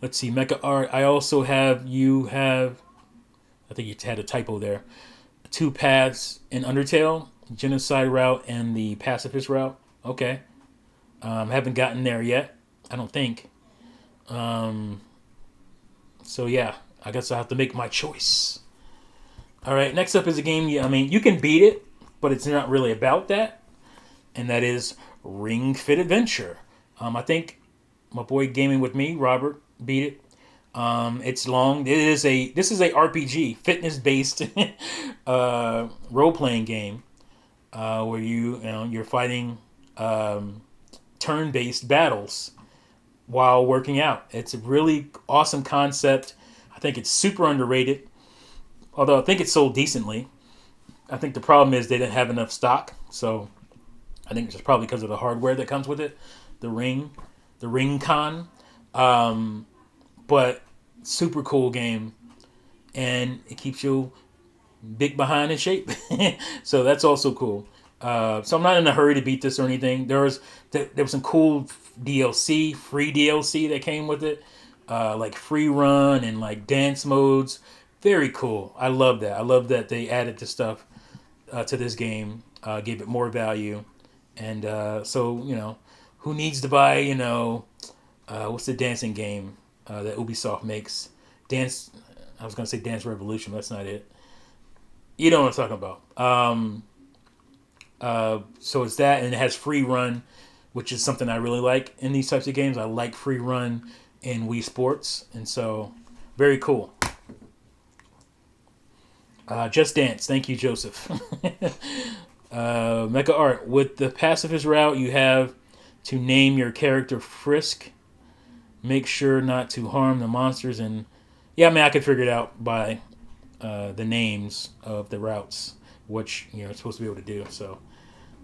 let's see. Mecha Art. I also have, I think you had a typo there. Two paths in Undertale. Genocide route and the pacifist route. Okay. Haven't gotten there yet. I don't think. So yeah, I guess I have to make my choice. All right. Next up is a game. I mean, you can beat it, but it's not really about that, and that is Ring Fit Adventure. I think my boy gaming with me, Robert, beat it. It's long. This is a RPG, fitness based role playing game where you're fighting turn based battles while working out. It's a really awesome concept. I think it's super underrated, although I think it's sold decently. I think the problem is they didn't have enough stock, so I think it's just probably because of the hardware that comes with it, the Ring Con. But super cool game, and it keeps you big behind in shape. So that's also cool. So I'm not in a hurry to beat this or anything. There was some cool DLC, free DLC that came with it, like free run and like dance modes. Very cool. I love that. I love that they added the stuff to this game, gave it more value, and so who needs to buy what's the dancing game that Ubisoft makes? Dance. I was gonna say Dance Revolution. But that's not it. You know what I'm talking about. So it's that, and it has free run, which is something I really like in these types of games. I like free run in Wii Sports, and so very cool. Just Dance. Thank you, Joseph. Mecha Art. With the pacifist route, you have to name your character Frisk. Make sure not to harm the monsters, and yeah, I mean I could figure it out by the names of the routes, which you're supposed to be able to do. So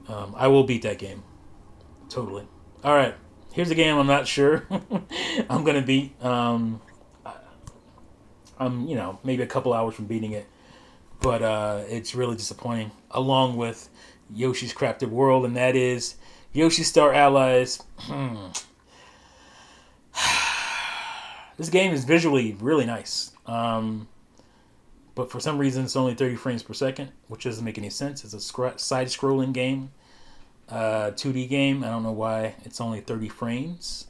I will beat that game totally. All right, here's a game I'm not sure I'm gonna beat. I'm maybe a couple hours from beating it, but it's really disappointing. Along with Yoshi's Crafted World, and that is Yoshi Star Allies. This game is visually really nice. But for some reason, it's only 30 frames per second, which doesn't make any sense. It's a side-scrolling game, 2D game. I don't know why it's only 30 frames.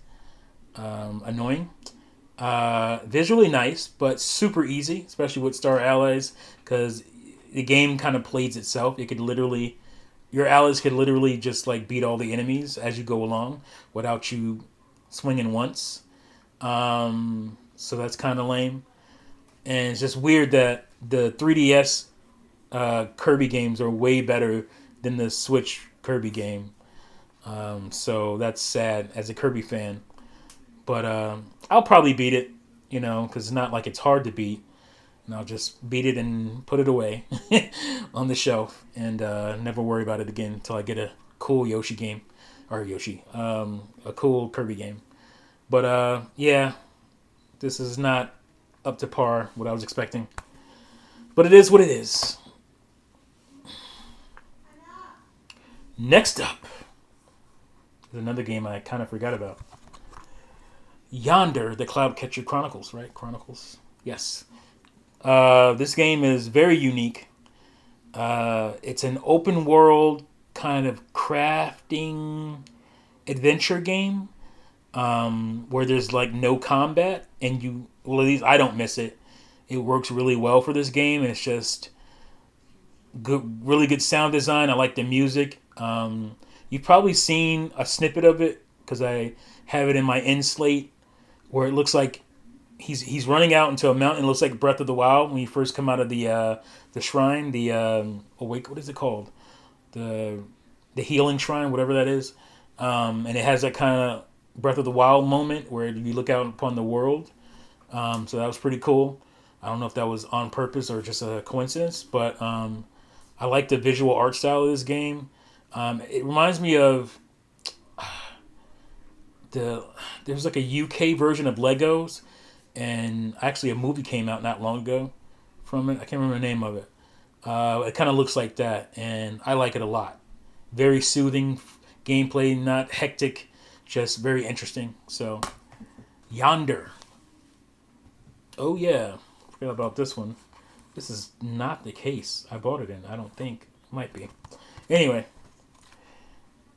Annoying. Visually nice, but super easy, especially with Star Allies, because the game kind of plays itself. Your allies could literally just like beat all the enemies as you go along without you swinging once. So that's kind of lame. And it's just weird that the 3DS Kirby games are way better than the Switch Kirby game. So that's sad as a Kirby fan. But I'll probably beat it, because it's not like it's hard to beat. And I'll just beat it and put it away on the shelf and never worry about it again until I get a cool Yoshi game. Or a cool Kirby game. But yeah, this is not up to par what I was expecting. But it is what it is. Next up is another game I kind of forgot about. Yonder, the Cloudcatcher Chronicles, right? Chronicles. Yes. This game is very unique. It's an open world kind of crafting adventure game where there's like no combat, and well, at least I don't miss it. It works really well for this game, and it's just good, really good sound design. I like the music. You've probably seen a snippet of it because I have it in my end slate where it looks like he's running out into a mountain. It looks like Breath of the Wild when you first come out of the shrine. What is it called? The healing shrine, whatever that is. And it has that kind of Breath of the Wild moment where you look out upon the world. So that was pretty cool. I don't know if that was on purpose or just a coincidence, but I like the visual art style of this game. It reminds me of there's like a UK version of Legos, and actually a movie came out not long ago from it. I can't remember the name of it. It kind of looks like that, and I like it a lot. Very soothing gameplay, not hectic, just very interesting. So, Yonder. Oh yeah, forgot about this one. This is not the case I bought it in. I don't think. Might be. Anyway,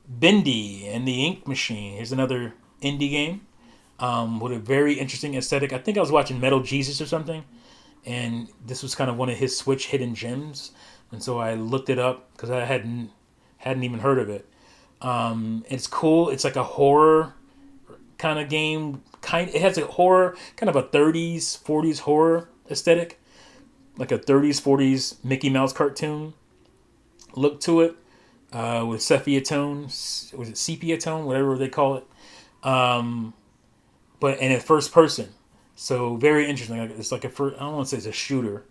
Bendy and the Ink Machine. Here's another indie game with a very interesting aesthetic. I think I was watching Metal Jesus or something, and this was kind of one of his Switch hidden gems, and so I looked it up because I hadn't even heard of it. It's cool. It's like a horror kind of game. It has a horror, kind of a 30s, 40s horror aesthetic, like a 30s, 40s Mickey Mouse cartoon look to it, with sepia tone. Was it sepia tone? Whatever they call it. But in first person, so very interesting. It's like I don't want to say it's a shooter.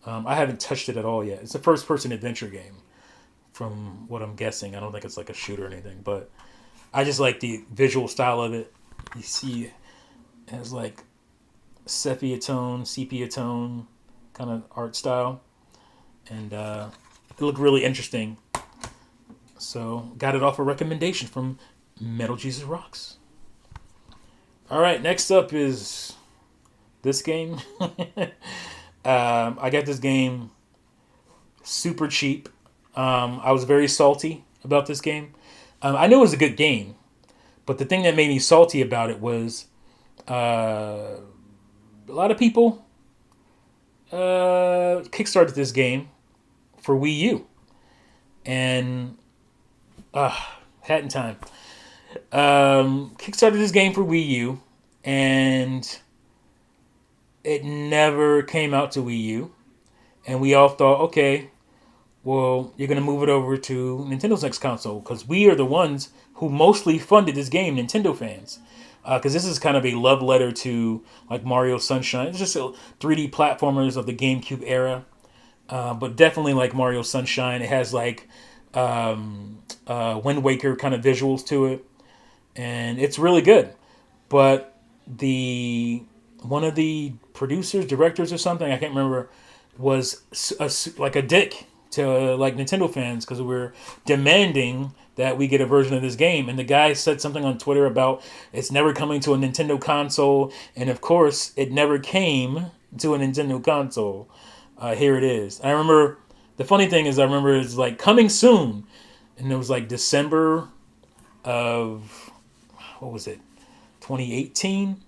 I haven't touched it at all yet. It's a first person adventure game, from what I'm guessing. I don't think it's like a shooter or anything, but I just like the visual style of it. You see, it has like sepia tone kind of art style, and it looked really interesting. So got it off a recommendation from Metal Jesus Rocks. All right, next up is this game. I got this game super cheap. I was very salty about this game. I knew it was a good game, but the thing that made me salty about it was a lot of people kickstarted this game for Wii U, and hat in time. Kickstarted this game for Wii U, and it never came out to Wii U. And we all thought, okay, well, you're going to move it over to Nintendo's next console, because we are the ones who mostly funded this game, Nintendo fans. Because this is kind of a love letter to like Mario Sunshine. It's just 3D platformers of the GameCube era, but definitely like Mario Sunshine. It has like Wind Waker kind of visuals to it, and it's really good. But one of the producers, directors, or something, I can't remember, was like a dick to like Nintendo fans because we're demanding that we get a version of this game. And the guy said something on Twitter about it's never coming to a Nintendo console, and of course, it never came to a Nintendo console. Here it is. I remember. The funny thing is, I remember it's like coming soon, and it was like December of, what was it, 2018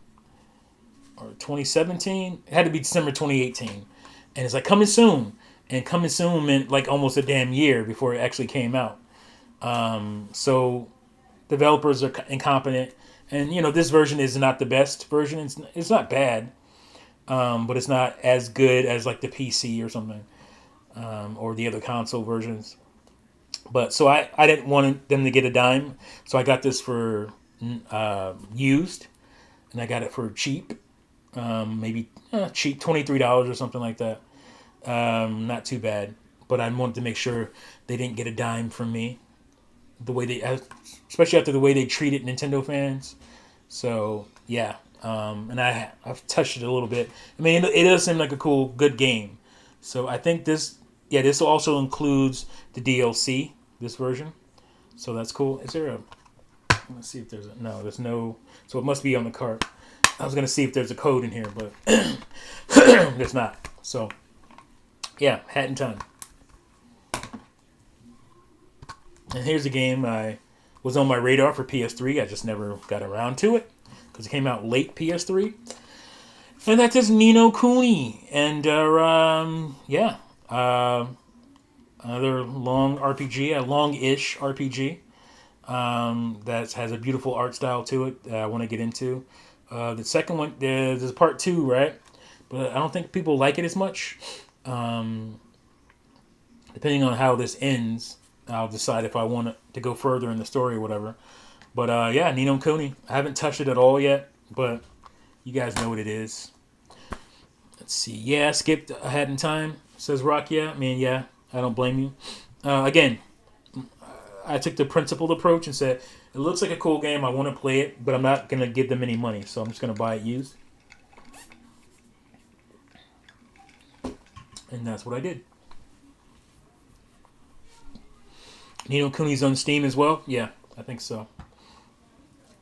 or 2017? It had to be December 2018, and it's like coming soon, and coming soon meant like almost a damn year before it actually came out. So developers are incompetent, and this version is not the best version. It's not bad, but it's not as good as like the PC or something. Or the other console versions. But so I didn't want them to get a dime, so I got this for used, and I got it for cheap, maybe cheap, $23 or something like that. Not too bad, but I wanted to make sure they didn't get a dime from me. The way especially after the way they treated Nintendo fans. So yeah, And I've touched it a little bit. I mean, it does seem like a cool, good game. So I think this also includes the DLC, this version. So that's cool. Is there a? Let's see if there's a. No, there's no. So it must be on the cart. I was gonna see if there's a code in here, but there's not. So yeah, Hat in Time. And here's a game I was on my radar for PS3. I just never got around to it because it came out late PS3. And that's just Ni no Kuni. And another long RPG, a long-ish RPG that has a beautiful art style to it that I want to get into. The second one, there's part 2, right? But I don't think people like it as much. Depending on how this ends, I'll decide if I want to go further in the story or whatever. But Ni no Kuni. I haven't touched it at all yet, but you guys know what it is. Let's see. Yeah, I skipped a Hat in Time, says Rock. Yeah, I mean, yeah, I don't blame you. Again, I took the principled approach and said, it looks like a cool game. I want to play it, but I'm not going to give them any money, so I'm just going to buy it used. And that's what I did. Ni no Kuni's on Steam as well? Yeah, I think so.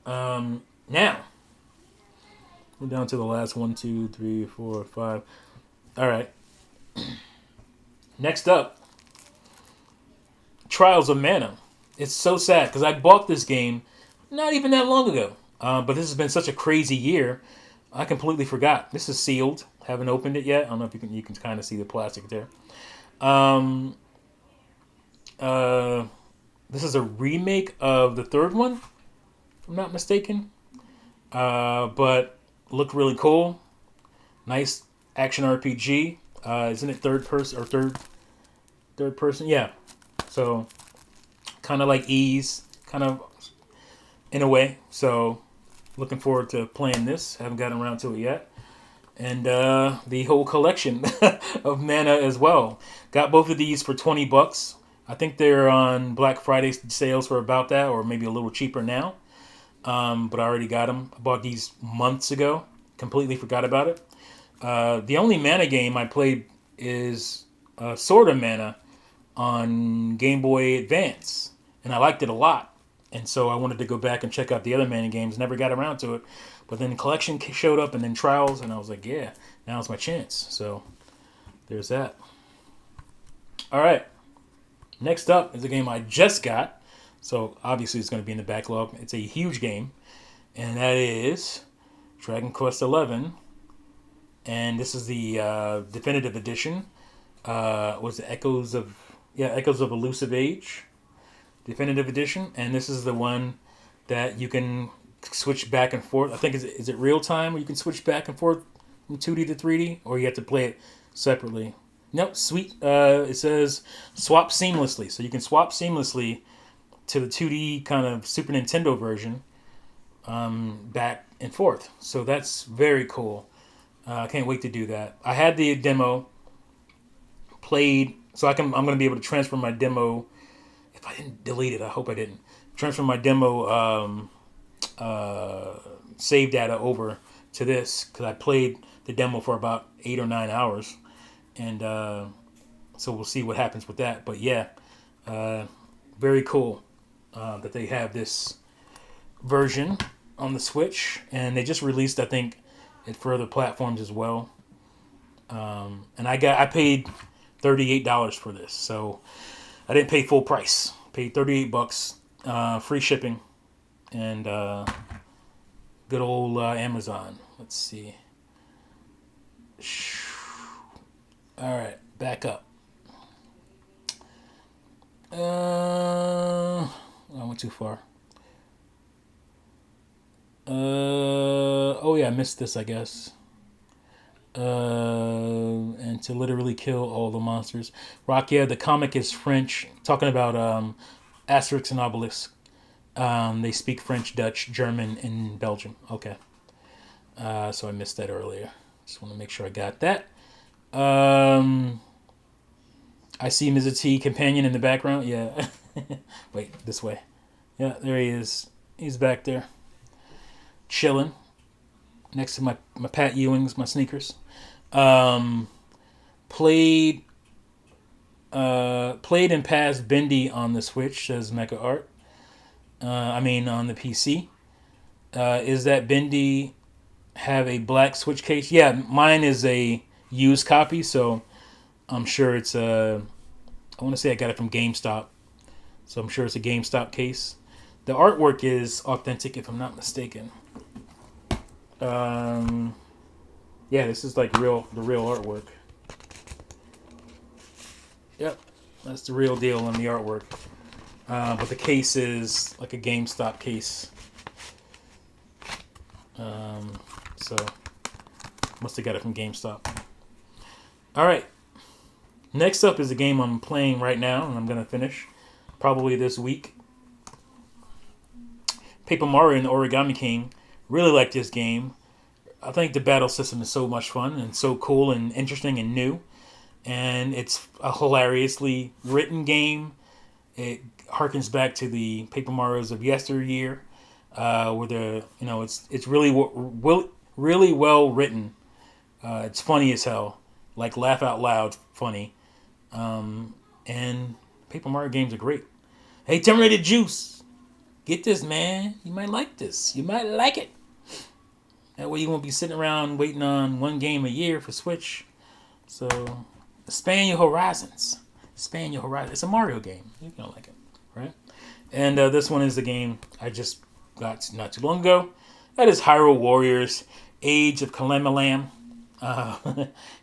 Now, we're down to the last 1, 2, 3, 4, 5. All right. Next up, Trials of Mana. It's so sad because I bought this game not even that long ago. But this has been such a crazy year, I completely forgot. This is sealed. Haven't opened it yet. I don't know if you can kind of see the plastic there. This is a remake of the third one, if I'm not mistaken. But looked really cool. Nice action RPG. Isn't it third person? Yeah. So kind of like Ease, kind of in a way. So looking forward to playing this. Haven't gotten around to it yet. And the whole collection of Mana as well. Got both of these for $20. I think they're on Black Friday sales for about that, or maybe a little cheaper now. But I already got them. I bought these months ago. Completely forgot about it. The only Mana game I played is Sword of Mana on Game Boy Advance. And I liked it a lot. And so I wanted to go back and check out the other Mana games. Never got around to it. But then Collection showed up and then Trials. And I was like, yeah, now's my chance. So there's that. All right. Next up is a game I just got. So obviously it's going to be in the backlog. It's a huge game. And that is Dragon Quest XI. And this is the definitive edition. Was it Echoes of Elusive Age? Definitive edition. And this is the one that you can switch back and forth. I think, is it real time where you can switch back and forth from 2D to 3D? Or you have to play it separately? Nope, sweet. It says swap seamlessly. So you can swap seamlessly to the 2D kind of Super Nintendo version back and forth. So that's very cool. I can't wait to do that. I had the demo played, so I'm going to be able to transfer my demo. If I didn't delete it, I hope I didn't. Transfer my demo save data over to this because I played the demo for about 8 or 9 hours. And so we'll see what happens with that. But yeah, very cool that they have this version on the Switch. And they just released, I think, it for other platforms as well. And I paid $38 for this. So I didn't pay full price. Paid $38, free shipping. And good old Amazon. Let's see. All right, back up. I went too far. Oh yeah, I missed this, I guess. And to literally kill all the monsters. Rock, yeah, the comic is French. Talking about Asterix and Obelix. They speak French, Dutch, German, and Belgium. Okay. So I missed that earlier. Just want to make sure I got that. I see Mizzah Tee companion in the background. Yeah. Wait, this way. Yeah, there he is. He's back there. Chilling. next to my Pat Ewings, my sneakers. Um, played played and passed Bendy on the Switch, says Mecha Art. On the PC. Is that Bendy have a black Switch case? Yeah, mine is a used copy, so I'm sure it's a. I want to say I got it from GameStop, so I'm sure it's a GameStop case. The artwork is authentic, if I'm not mistaken. Um, yeah, this is like the real artwork. Yep, that's the real deal on the artwork. But the case is like a GameStop case. So must have got it from GameStop. All right. Next up is a game I'm playing right now, and I'm gonna finish probably this week. Paper Mario and the Origami King. Really like this game. I think the battle system is so much fun and so cool and interesting and new. And it's a hilariously written game. It harkens back to the Paper Marios of yesteryear, where it's really well written. It's funny as hell, like laugh out loud funny. And Paper Mario games are great. Hey, Terminated Juice, get this, man. You might like this. You might like it. That way you won't be sitting around waiting on one game a year for Switch. So expand your horizons. Expand your horizons. It's a Mario game. You're gonna like it, right? And this one is the game I just got not too long ago. That is Hyrule Warriors: Age of Calamity.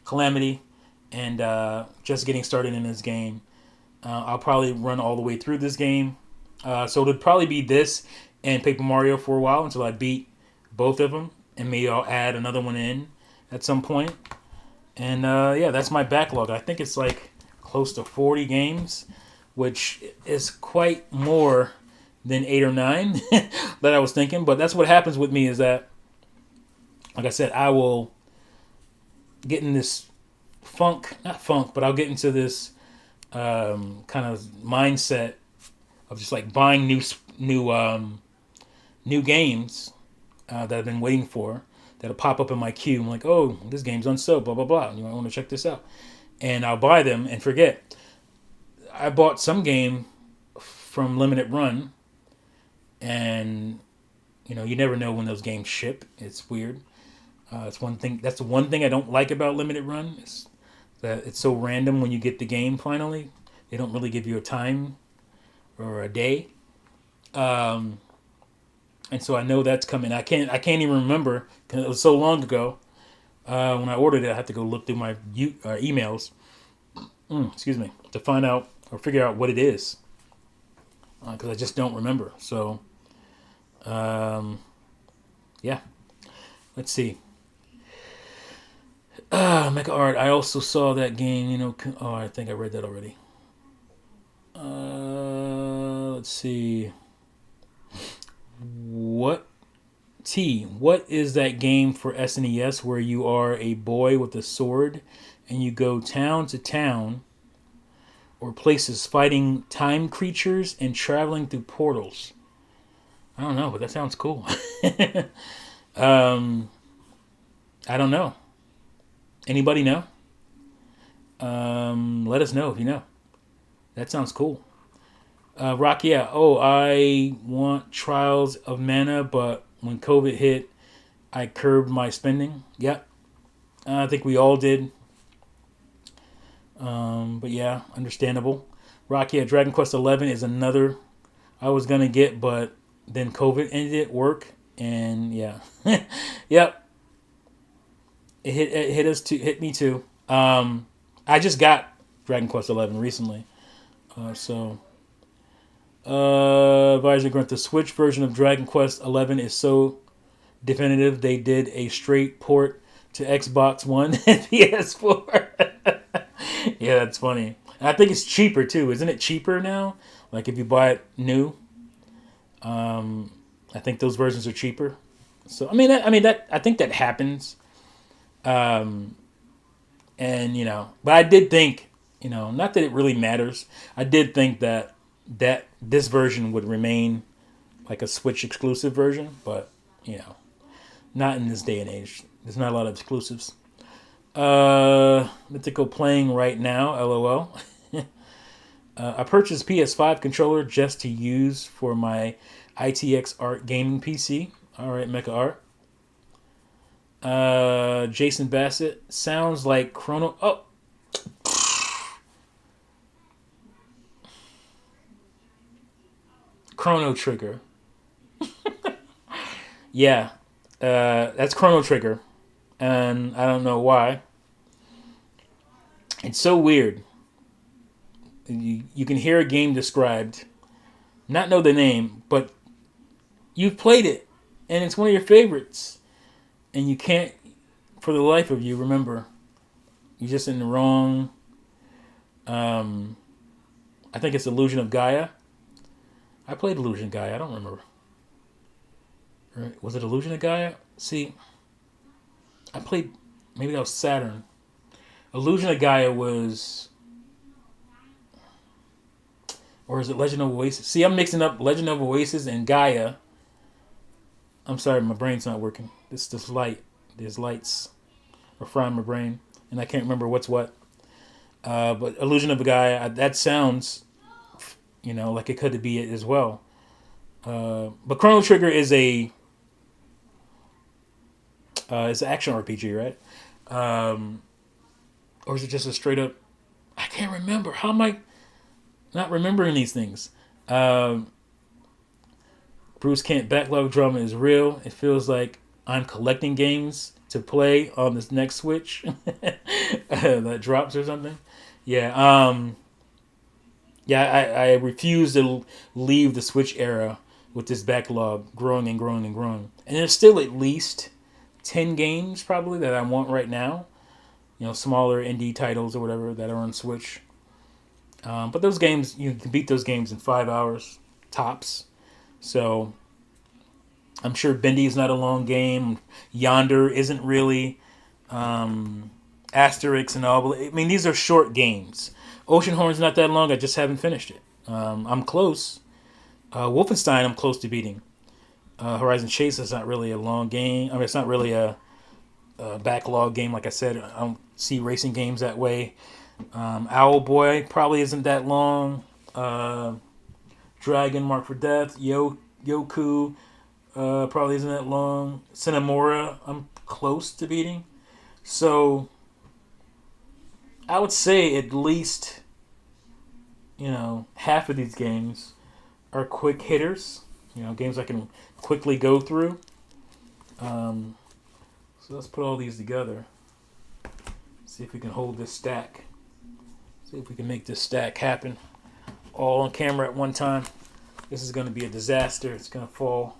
Calamity, and just getting started in this game. I'll probably run all the way through this game. So it'll probably be this and Paper Mario for a while until I beat both of them, and maybe I'll add another one in at some point. And yeah, that's my backlog. I think it's like close to 40 games, which is quite more than 8 or 9 that I was thinking. But that's what happens with me is that, like I said, I will get in this not funk, but I'll get into this kind of mindset of just like buying new games that I've been waiting for that'll pop up in my queue. I'm like, oh, this game's on sale, blah blah blah. You might want to check this out, and I'll buy them and forget. I bought some game from Limited Run, and you never know when those games ship. It's weird. It's one thing. That's the one thing I don't like about Limited Run is that it's so random when you get the game. Finally, they don't really give you a time or a day, and so I know that's coming. I can't even remember because it was so long ago when I ordered it. I have to go look through my emails. Excuse me, to find out or figure out what it is because I just don't remember. So, yeah, let's see. Mecha Art. I also saw that game. I think I read that already. Let's see. What is that game for SNES where you are a boy with a sword and you go town to town or places fighting time creatures and traveling through portals? I don't know, but that sounds cool. I don't know. Anybody know? Let us know if you know. That sounds cool. Rock, yeah. Oh, I want Trials of Mana, but when COVID hit, I curbed my spending. Yep. I think we all did. But yeah, understandable. Rock, yeah. Dragon Quest 11 is another I was going to get, but then COVID ended at work, and yeah. Yep. It hit me too. I just got Dragon Quest 11 recently. Advisor Grunt, the Switch version of Dragon Quest 11 is so definitive they did a straight port to Xbox One and PS4. Yeah, that's funny. And I think it's cheaper too. Isn't it cheaper now? Like if you buy it new, I think those versions are cheaper. So I think that happens. And but I did think, not that it really matters. I did think that this version would remain like a Switch exclusive version, but Not in this day and age. There's not a lot of exclusives. Mythical playing right now. LOL. I purchased PS5 controller just to use for my ITX Art gaming PC. All right, Mecha Art. Jason Bassett sounds like Chrono Trigger. Yeah, that's Chrono Trigger, and I don't know why. It's so weird. You can hear a game described, not know the name, but you've played it, and it's one of your favorites, and you can't, for the life of you, remember. You're just in the wrong. I think it's Illusion of Gaia. I played Illusion of Gaia. I don't remember. Right. Was it Illusion of Gaia? See, I played. Maybe that was Saturn. Illusion of Gaia was, or is it Legend of Oasis? See, I'm mixing up Legend of Oasis and Gaia. I'm sorry, my brain's not working. This light. There's lights are frying my brain, and I can't remember what's what. But Illusion of Gaia, that sounds, like it could be it as well. But Chrono Trigger is it's an action RPG, right? Or is it just a straight up? I can't remember. How am I not remembering these things? Bruce Kent backlog drama is real. It feels like I'm collecting games to play on this next Switch that drops or something. Yeah. I refuse to leave the Switch era with this backlog growing and growing and growing. And there's still at least 10 games probably that I want right now. Smaller indie titles or whatever that are on Switch. But those games, you can beat those games in 5 hours tops. So I'm sure Bendy is not a long game. Yonder isn't really. Asterix and all. I mean, these are short games. Oceanhorn's not that long. I just haven't finished it. I'm close. Wolfenstein, I'm close to beating. Horizon Chase is not really a long game. I mean, it's not really a backlog game. Like I said, I don't see racing games that way. Owlboy probably isn't that long. Dragon Mark for Death. Yoku probably isn't that long. Cinemora, I'm close to beating. So I would say at least, half of these games are quick hitters. Games I can quickly go through. So let's put all these together. See if we can hold this stack. See if we can make this stack happen. All on camera at one time. This is going to be a disaster. It's going to fall.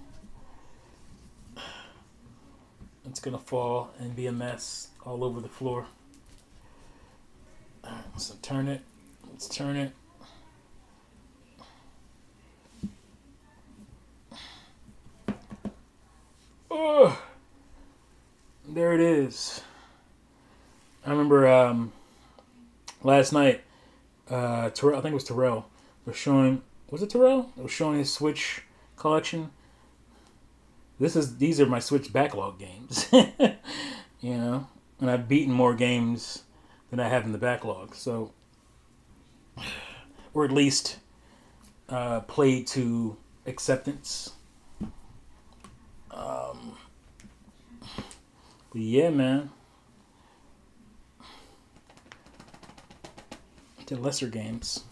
It's going to fall and be a mess all over the floor. All right, so turn it. Let's turn it. Oh, there it is. I remember last night, Terrell, I think it was Terrell, was showing. Was it Terrell? It was showing his Switch collection. These are my Switch backlog games. And I've beaten more games than I have in the backlog. So, or at least played to acceptance. But yeah, man. The lesser games,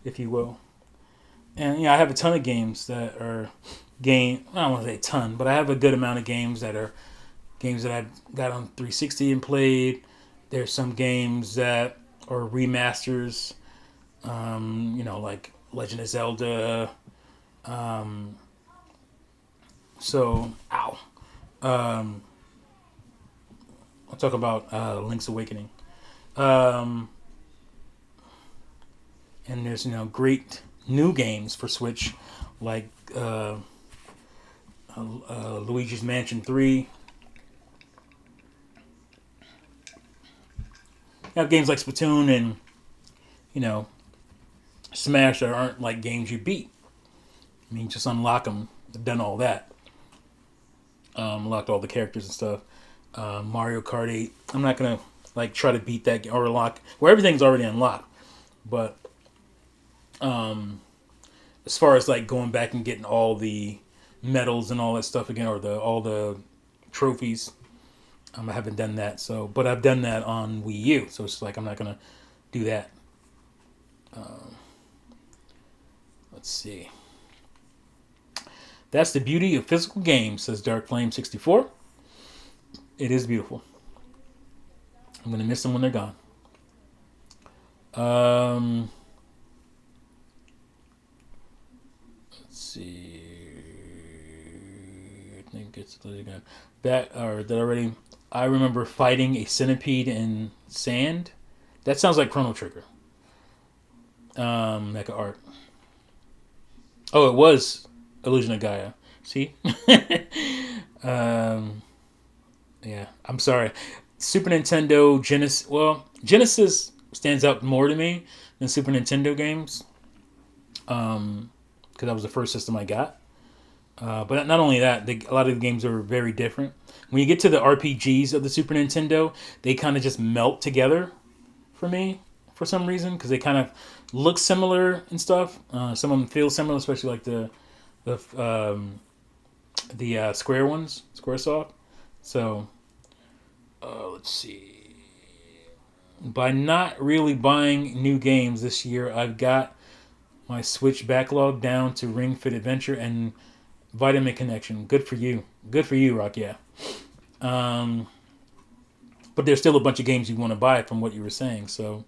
if you will. And I have a ton of games that are I don't want to say a ton, but I have a good amount of games that are games that I've got on 360 and played. There's some games that are remasters, like Legend of Zelda. I'll talk about Link's Awakening. And there's great new games for Switch like Luigi's Mansion 3. You have games like Splatoon and Smash that aren't like games you beat. I mean, just unlock them. I've done all that. Unlocked all the characters and stuff. Mario Kart 8. I'm not gonna like try to beat that game or unlock where everything's already unlocked. But as far as like going back and getting all the medals and all that stuff again, or all the trophies, I haven't done that. So, but I've done that on Wii U. So it's like I'm not gonna do that. Let's see. That's the beauty of physical games, says Dark Flame 64. It is beautiful. I'm gonna miss them when they're gone. Let's see. I think it's again. That or that already. I remember fighting a centipede in sand. That sounds like Chrono Trigger. Mecha Art. Oh, it was Illusion of Gaia. See? Yeah, I'm sorry. Super Nintendo Genesis. Well, Genesis stands out more to me than Super Nintendo games. Because that was the first system I got. But not only that, a lot of the games are very different. When you get to the RPGs of the Super Nintendo, they kind of just melt together for me for some reason because they kind of look similar and stuff. Some of them feel similar, especially like the Square ones, SquareSoft. So let's see. By not really buying new games this year, I've got my Switch backlog down to Ring Fit Adventure and Vitamin Connection. Good for you. Good for you, Rock. Yeah. But there's still a bunch of games you want to buy from what you were saying. So,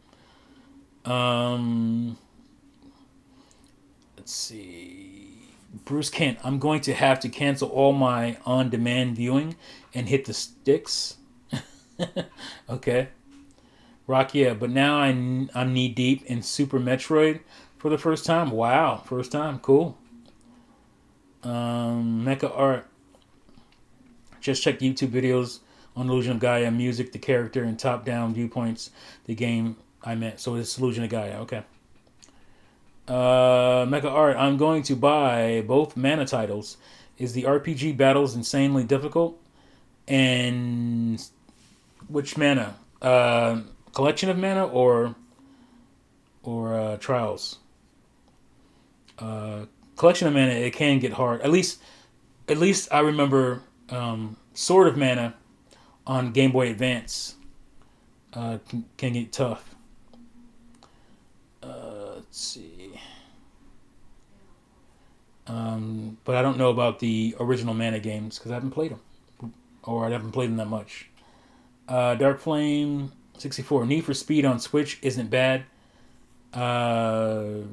let's see. Bruce Kent, I'm going to have to cancel all my on-demand viewing and hit the sticks. Okay. Rock, yeah. But now I'm knee-deep in Super Metroid for the first time. Wow. First time. Cool. Mecha Art. Just check YouTube videos on Illusion of Gaia, music, the character, and top-down viewpoints. The game I meant. So it's Illusion of Gaia. Okay. Mecha Art. I'm going to buy both mana titles. Is the RPG battles insanely difficult? And which mana? Collection of mana or trials? Collection of mana. It can get hard. At least I remember. Sword of Mana on Game Boy Advance can get tough. Let's see. But I don't know about the original Mana games because I haven't played them. Or I haven't played them that much. Dark Flame 64. Need for Speed on Switch isn't bad. Oh,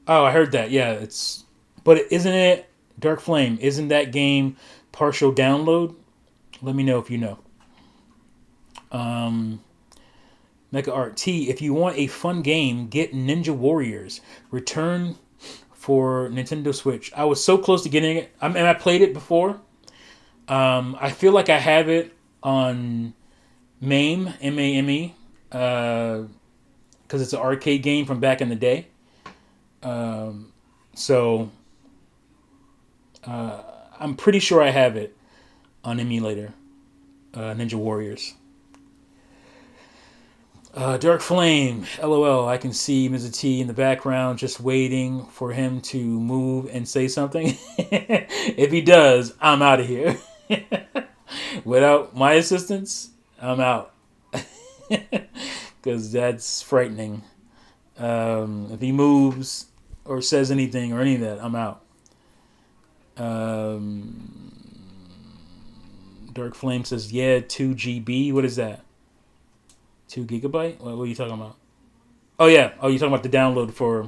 I heard that. Yeah, it's... But isn't it Dark Flame? Isn't that game partial download? Let me know if you know. Mecha Art T. If you want a fun game, get Ninja Warriors. Return for Nintendo Switch. I was so close to getting it. I played it before. I feel like I have it on MAME, M-A-M-E, because it's an arcade game from back in the day. So... I'm pretty sure I have it on emulator. Ninja Warriors. Dark Flame. LOL. I can see Mizzah Tee in the background just waiting for him to move and say something. If he does, I'm out of here. Without my assistance, I'm out. Because that's frightening. If he moves or says anything or any of that, I'm out. Dark Flame says, yeah, 2 GB. What is that? 2 gigabyte? What are you talking about? Oh, yeah. Oh, you're talking about the download for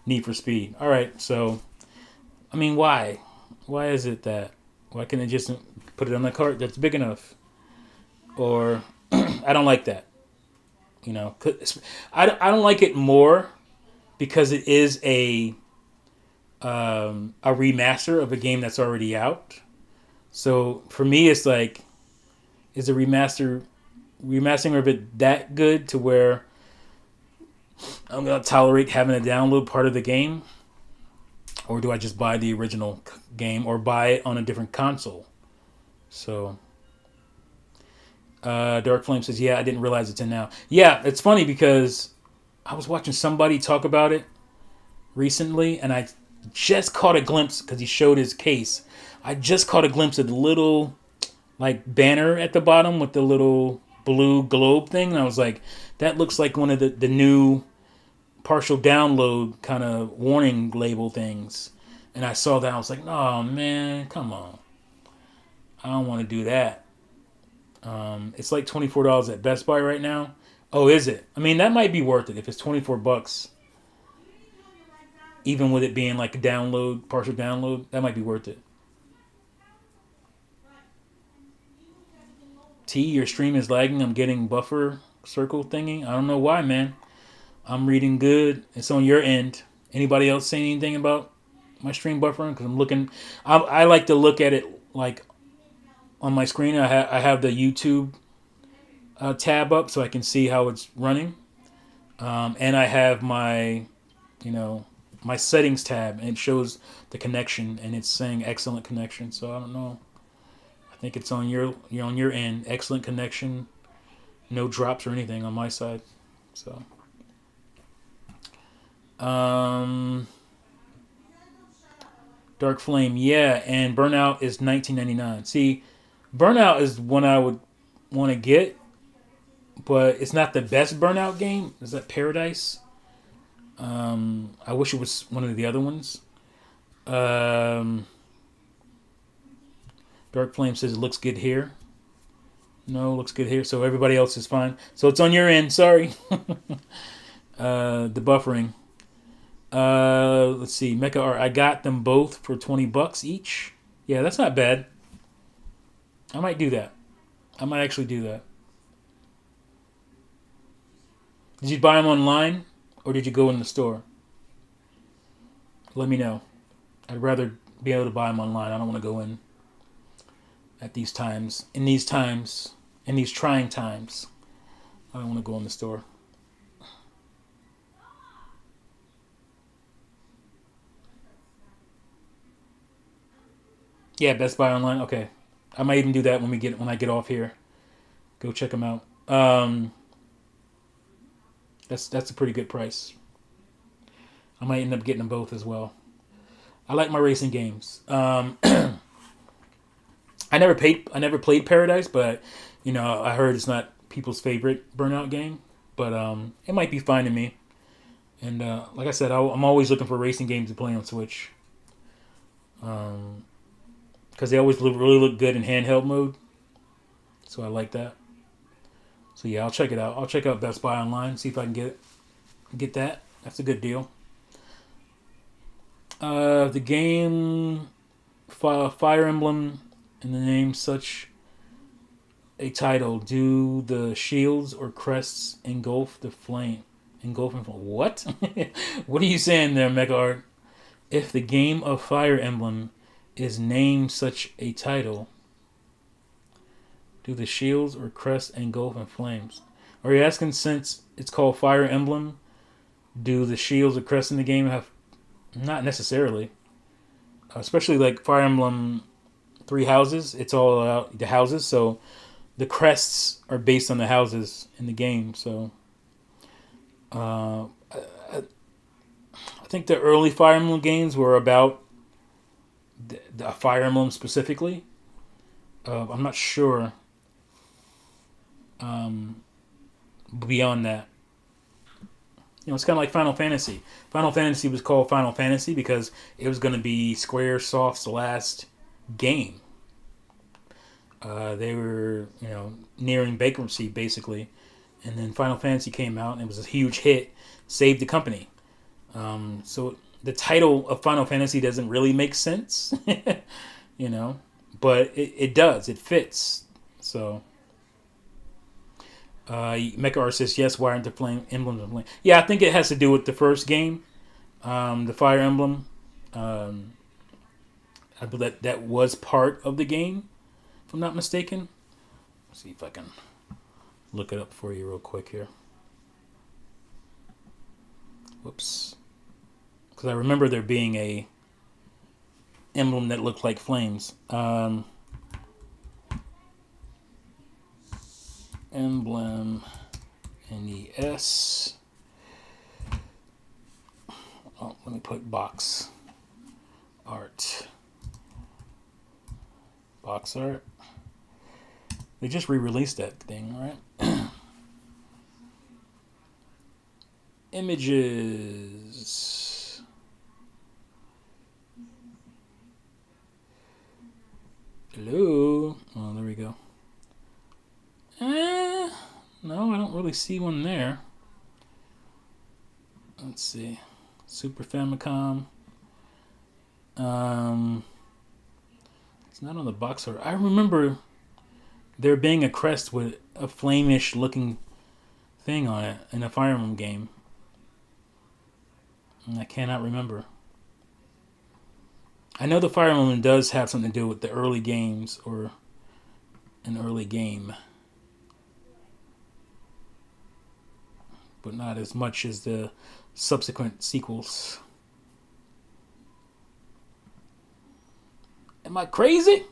Need for Speed. All right. So, I mean, why? Why is it that? Why can't they just put it on the cart that's big enough? Or, I don't like that. You know, I don't like it more because it is a remaster of a game that's already out. So for me, it's like, is a remastering of it that good to where I'm gonna tolerate having to download part of the game? or do I just buy the original game or buy it on a different console? So, Dark Flame says, yeah, I didn't realize it's in now. Yeah, it's funny because I was watching somebody talk about it recently, and I just caught a glimpse because he showed his case. I just caught a glimpse of the little like banner at the bottom with the little blue globe thing, and I was like, that looks like one of the new partial download kind of warning label things. And I saw that, I was like, oh man, come on, I don't want to do that. It's like $24 at Best Buy right now. Oh, is it? I mean, that might be worth it if it's $24. Even with it being like a download, partial download, that might be worth it. T, your stream is lagging. I'm getting buffer circle thingy. I don't know why, man. I'm reading good. It's on your end. Anybody else saying anything about my stream buffering? Because I'm looking. I like to look at it like on my screen. I have the YouTube tab up so I can see how it's running. And I have my, my settings tab, and it shows the connection, and it's saying excellent connection. So I don't know. I think it's on your end. Excellent connection. No drops or anything on my side. So. Dark Flame, yeah, and Burnout is $19.99. See, Burnout is one I would want to get, but it's not the best Burnout game. Is that Paradise? I wish it was one of the other ones. Dark Flame says it looks good here. No, it looks good here. So everybody else is fine. So it's on your end. Sorry. The buffering. Let's see. Mecha Art. I got them both for $20 each. Yeah, that's not bad. I might do that. I might actually do that. Did you buy them online or did you go in the store? Let me know. I'd rather be able to buy them online. I don't want to go in at these times. In these trying times. I don't want to go in the store. Yeah, Best Buy online. Okay, I might even do that when I get off here. Go check them out. That's a pretty good price. I might end up getting them both as well. I like my racing games. I never played Paradise, but I heard it's not people's favorite Burnout game. But it might be fine to me. And like I said, I'm always looking for racing games to play on Switch. Because they always really look good in handheld mode. So I like that. So yeah, I'll check it out. I'll check out Best Buy online, see if I can get that. That's a good deal. The game Fire Emblem in the name such a title. Do the shields or crests engulf the flame? Engulfing flame. What? What are you saying there, Mega Art? If the game of Fire Emblem is named such a title, do the shields or crests engulf in flames? Are you asking, since it's called Fire Emblem, do the shields or crests in the game have? Not necessarily. Especially like Fire Emblem Three Houses. It's all about the houses, so the crests are based on the houses in the game. So I think the early Fire Emblem games were about the Fire Emblem specifically. I'm not sure beyond that. It's kind of like Final Fantasy. Final Fantasy was called Final Fantasy because it was going to be Squaresoft's last game. They were, nearing bankruptcy basically, and then Final Fantasy came out and it was a huge hit, saved the company. So the title of Final Fantasy doesn't really make sense, but it does. It fits. So. Mecha Art says, yes, why aren't the flame emblems of flame? Yeah, I think it has to do with the first game, the Fire Emblem. I believe that was part of the game, if I'm not mistaken. Let's see if I can look it up for you real quick here. Whoops. Because I remember there being a emblem that looked like flames. Emblem NES. Oh, let me put box art. Box art. They just re-released that thing, right? Images. Hello. Oh, there we go. No, I don't really see one there. Let's see. Super Famicom. It's not on the box art. I remember there being a crest with a flamish looking thing on it in a Fire Emblem game. And I cannot remember. I know the Fire Emblem does have something to do with the early games or an early game. But not as much as the subsequent sequels. Am I crazy?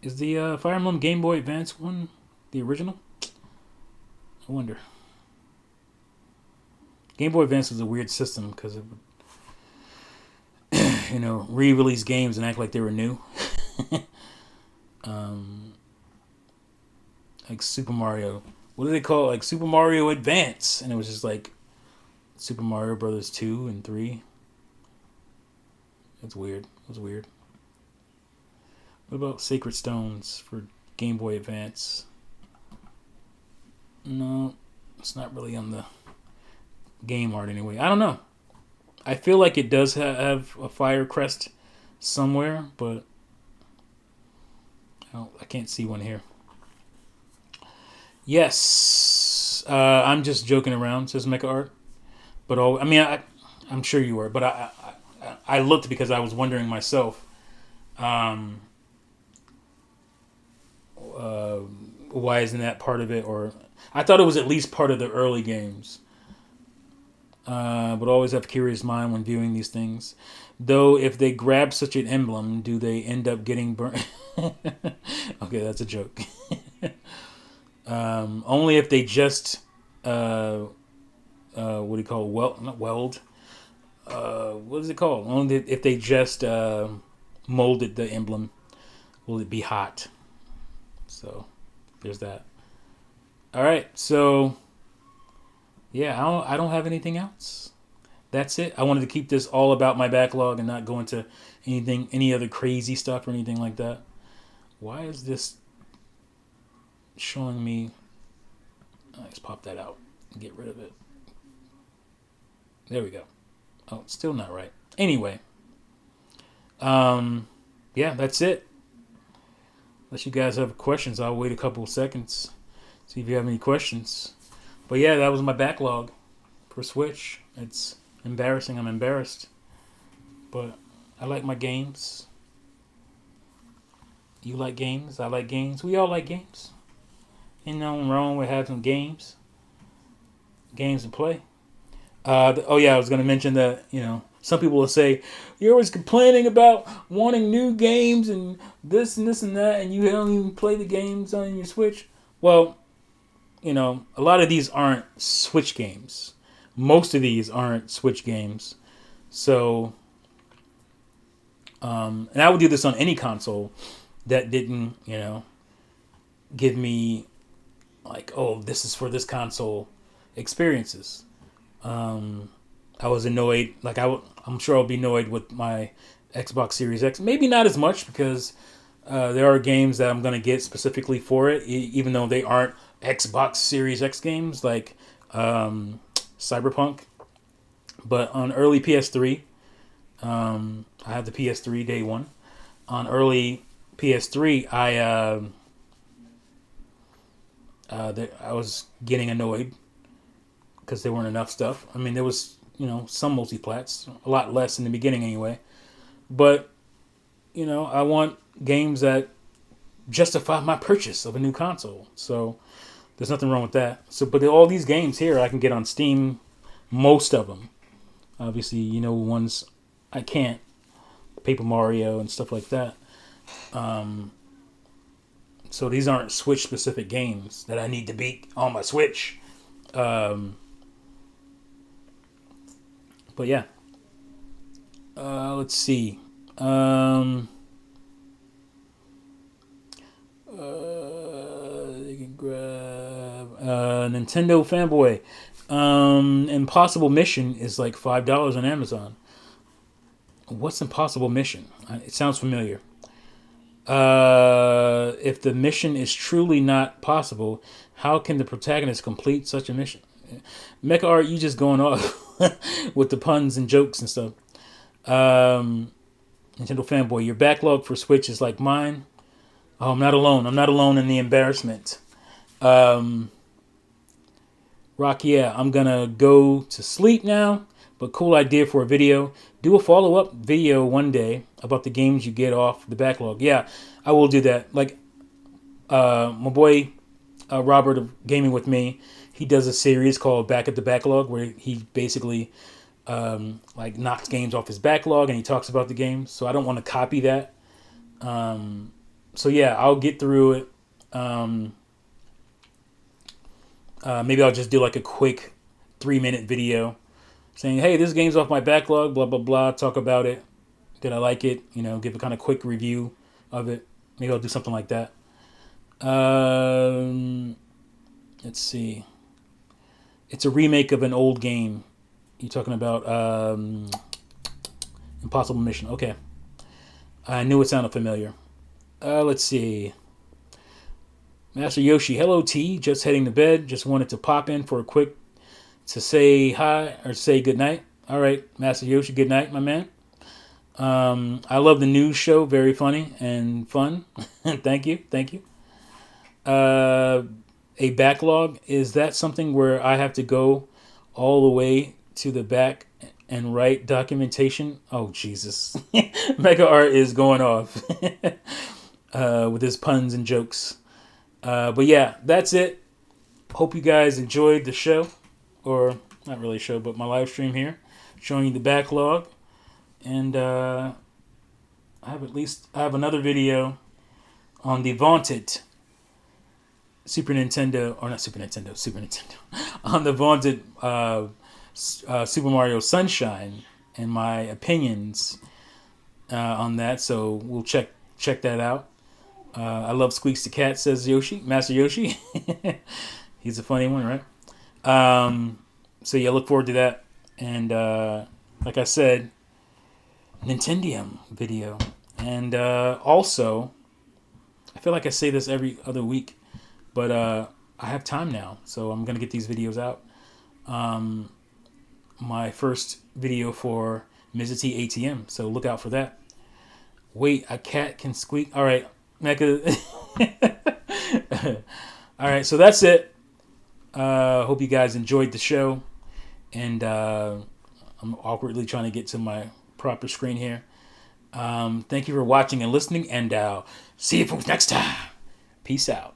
Is the Fire Emblem Game Boy Advance one the original? I wonder. Game Boy Advance was a weird system because it would, re-release games and act like they were new. Like Super Mario. What do they call it? Like Super Mario Advance. And it was just like Super Mario Brothers 2 and 3. It's weird. It was weird. What about Sacred Stones for Game Boy Advance? No, it's not really on the game art anyway. I don't know. I feel like it does have a fire crest somewhere, but I can't see one here. Yes, I'm just joking around, says Mecha Art. But I'm sure you were, but I looked because I was wondering myself. Why isn't that part of it? Or I thought it was at least part of the early games. But always have a curious mind when viewing these things. Though, if they grab such an emblem, do they end up getting burnt? Okay, that's a joke. Only if they just what do you call it? Not weld. What is it called? Only if they just molded the emblem, will it be hot? So there's that. All right, so yeah, I don't have anything else. That's it. I wanted to keep this all about my backlog and not go into any other crazy stuff or anything like that. Why is this showing me? Let's pop that out and get rid of it. There we go. Oh, it's still not right. Anyway, yeah, that's it. Unless you guys have questions, I'll wait a couple of seconds. See if you have any questions. But yeah, that was my backlog for Switch. It's embarrassing. I'm embarrassed. But I like my games. You like games. I like games. We all like games. Ain't nothing wrong with having games. Games to play. I was going to mention that, some people will say, you're always complaining about wanting new games and this and this and that, and you don't even play the games on your Switch. Well, a lot of these aren't Switch games. Most of these aren't Switch games. So, and I would do this on any console that didn't, give me like, oh, this is for this console experiences. I was annoyed. Like I'm sure I'll be annoyed with my Xbox Series X. Maybe not as much because there are games that I'm going to get specifically for it, even though they aren't Xbox Series X games like Cyberpunk. But on early PS3, I had the PS3 day one. On early PS3, I was getting annoyed because there weren't enough stuff. I mean, there was some multiplats, a lot less in the beginning anyway. But I want games that justify my purchase of a new console. So there's nothing wrong with that. So, but all these games here I can get on Steam, most of them. Obviously, ones I can't. Paper Mario and stuff like that. So these aren't Switch specific games that I need to beat on my Switch. But yeah. Let's see. You can grab Nintendo Fanboy. Impossible Mission is like $5 on Amazon. What's Impossible Mission? It sounds familiar. If the mission is truly not possible, how can the protagonist complete such a mission? Mecha Art, you just going off with the puns and jokes and stuff. Nintendo Fanboy, your backlog for Switch is like mine. Oh, I'm not alone. I'm not alone in the embarrassment. Rock, yeah, I'm gonna go to sleep now, but cool idea for a video. Do a follow-up video one day about the games you get off the backlog. Yeah, I will do that. Like, my boy Robert of Gaming With Me, he does a series called Back at the Backlog where he basically like knocks games off his backlog and he talks about the games. So I don't want to copy that. So yeah, I'll get through it. Maybe I'll just do like a quick 3-minute video saying, hey, this game's off my backlog, blah, blah, blah. Talk about it. Did I like it? You know, give a kind of quick review of it. Maybe I'll do something like that. Let's see. It's a remake of an old game. You're talking about Impossible Mission. Okay. I knew it sounded familiar. Let's see. Master Yoshi, hello T. Just heading to bed. Just wanted to pop in for a quick to say hi or say good night. All right, Master Yoshi, good night, my man. I love the news show. Very funny and fun. Thank you. A backlog, is that something where I have to go all the way to the back and write documentation? Oh, Jesus. Mega Art is going off with his puns and jokes. But yeah, that's it. Hope you guys enjoyed the show. Or, not really show, but my live stream here. Showing you the backlog. And I have another video on the vaunted Super Nintendo. On the vaunted Super Mario Sunshine. And my opinions on that. So we'll check that out. I love Squeaks the Cat, says Yoshi. Master Yoshi. He's a funny one, right? So yeah, look forward to that. And like I said, Nintendium video. And also, I feel like I say this every other week, but I have time now, so I'm going to get these videos out. My first video for Mizzah Tee ATM, so look out for that. Wait, a cat can squeak? All right, Mecha. All right, so that's it. Hope you guys enjoyed the show. And I'm awkwardly trying to get to my proper screen here. Thank you for watching and listening. And see you folks next time. Peace out.